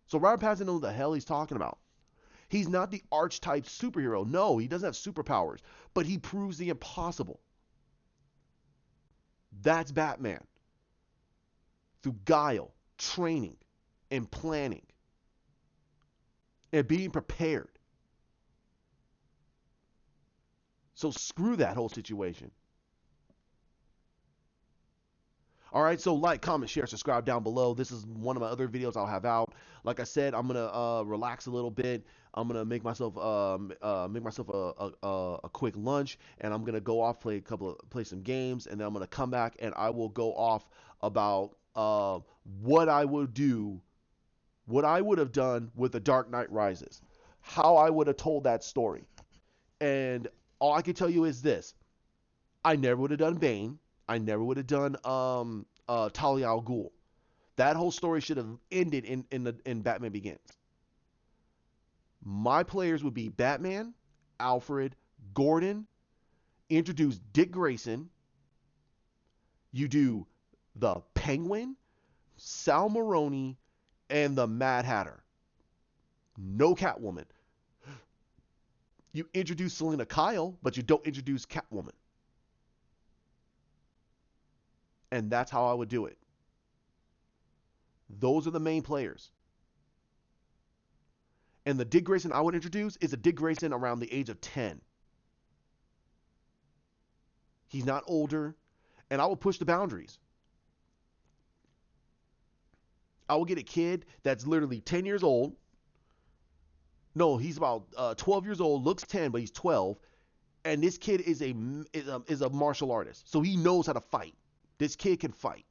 So Robert Pattinson knows what the hell he's talking about. He's not the archetype superhero. No, he doesn't have superpowers, but he proves the impossible. That's Batman. Through guile, training, and planning, and being prepared. So screw that whole situation. All right, so like, comment, share, subscribe down below. This is one of my other videos I'll have out. Like I said, I'm gonna relax a little bit. I'm gonna make myself a quick lunch, and I'm gonna go off play some games, and then I'm gonna come back and I will go off about what I would do, what I would have done with The Dark Knight Rises, how I would have told that story, and all I can tell you is this: I never would have done Bane. I never would have done Talia al Ghul. That whole story should have ended in Batman Begins. My players would be Batman, Alfred, Gordon, introduce Dick Grayson. You do the Penguin, Sal Maroni, and the Mad Hatter. No Catwoman. You introduce Selena Kyle, but you don't introduce Catwoman. And that's how I would do it. Those are the main players. And the Dick Grayson I would introduce is a Dick Grayson around the age of 10. He's not older. And I will push the boundaries. I will get a kid that's literally 10 years old. No, he's about 12 years old, looks 10, but he's 12. And this kid is a martial artist. So he knows how to fight. This kid can fight.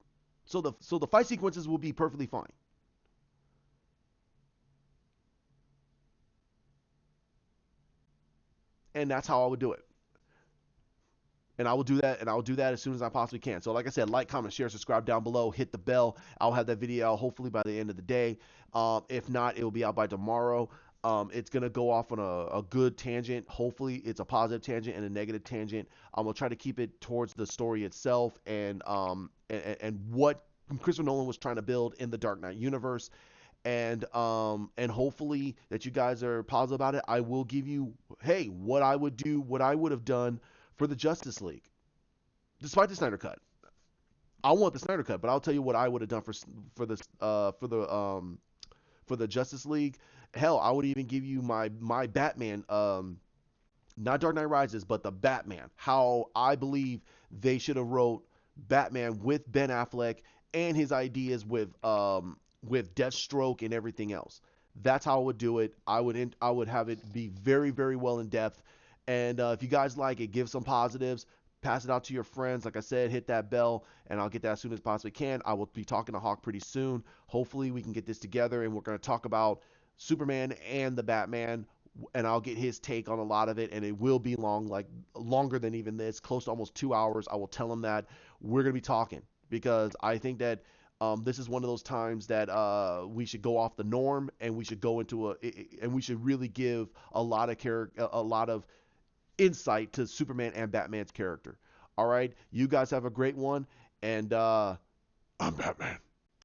So the fight sequences will be perfectly fine. And that's how I would do it. And I will do that, and I'll do that as soon as I possibly can. So like I said, like, comment, share, subscribe down below, hit the bell. I'll have that video out hopefully by the end of the day. If not, it will be out by tomorrow. It's going to go off on a good tangent. Hopefully it's a positive tangent and a negative tangent. I'm going to try to keep it towards the story itself and what Christopher Nolan was trying to build in the Dark Knight universe. And hopefully that you guys are positive about it. I will give you, hey, what I would do, what I would have done for the Justice League, despite the Snyder Cut. I want the Snyder Cut, but I'll tell you what I would have done for the Justice League. Hell, I would even give you my Batman, not Dark Knight Rises, but the Batman. How I believe they should have wrote Batman with Ben Affleck and his ideas with Deathstroke and everything else. That's how I would do it. I would have it be very, very well in depth. And if you guys like it, give some positives. Pass it out to your friends. Like I said, hit that bell, and I'll get that as soon as possibly can. I will be talking to Hawk pretty soon. Hopefully, we can get this together, and we're going to talk about Superman and the Batman, and I'll get his take on a lot of it, and it will be long, like longer than even this, close to almost 2 hours. I will tell him that we're going to be talking because I think that this is one of those times that we should go off the norm, and we should go into and we should really give a lot of insight to Superman and Batman's character. All right, you guys have a great one, and I'm Batman.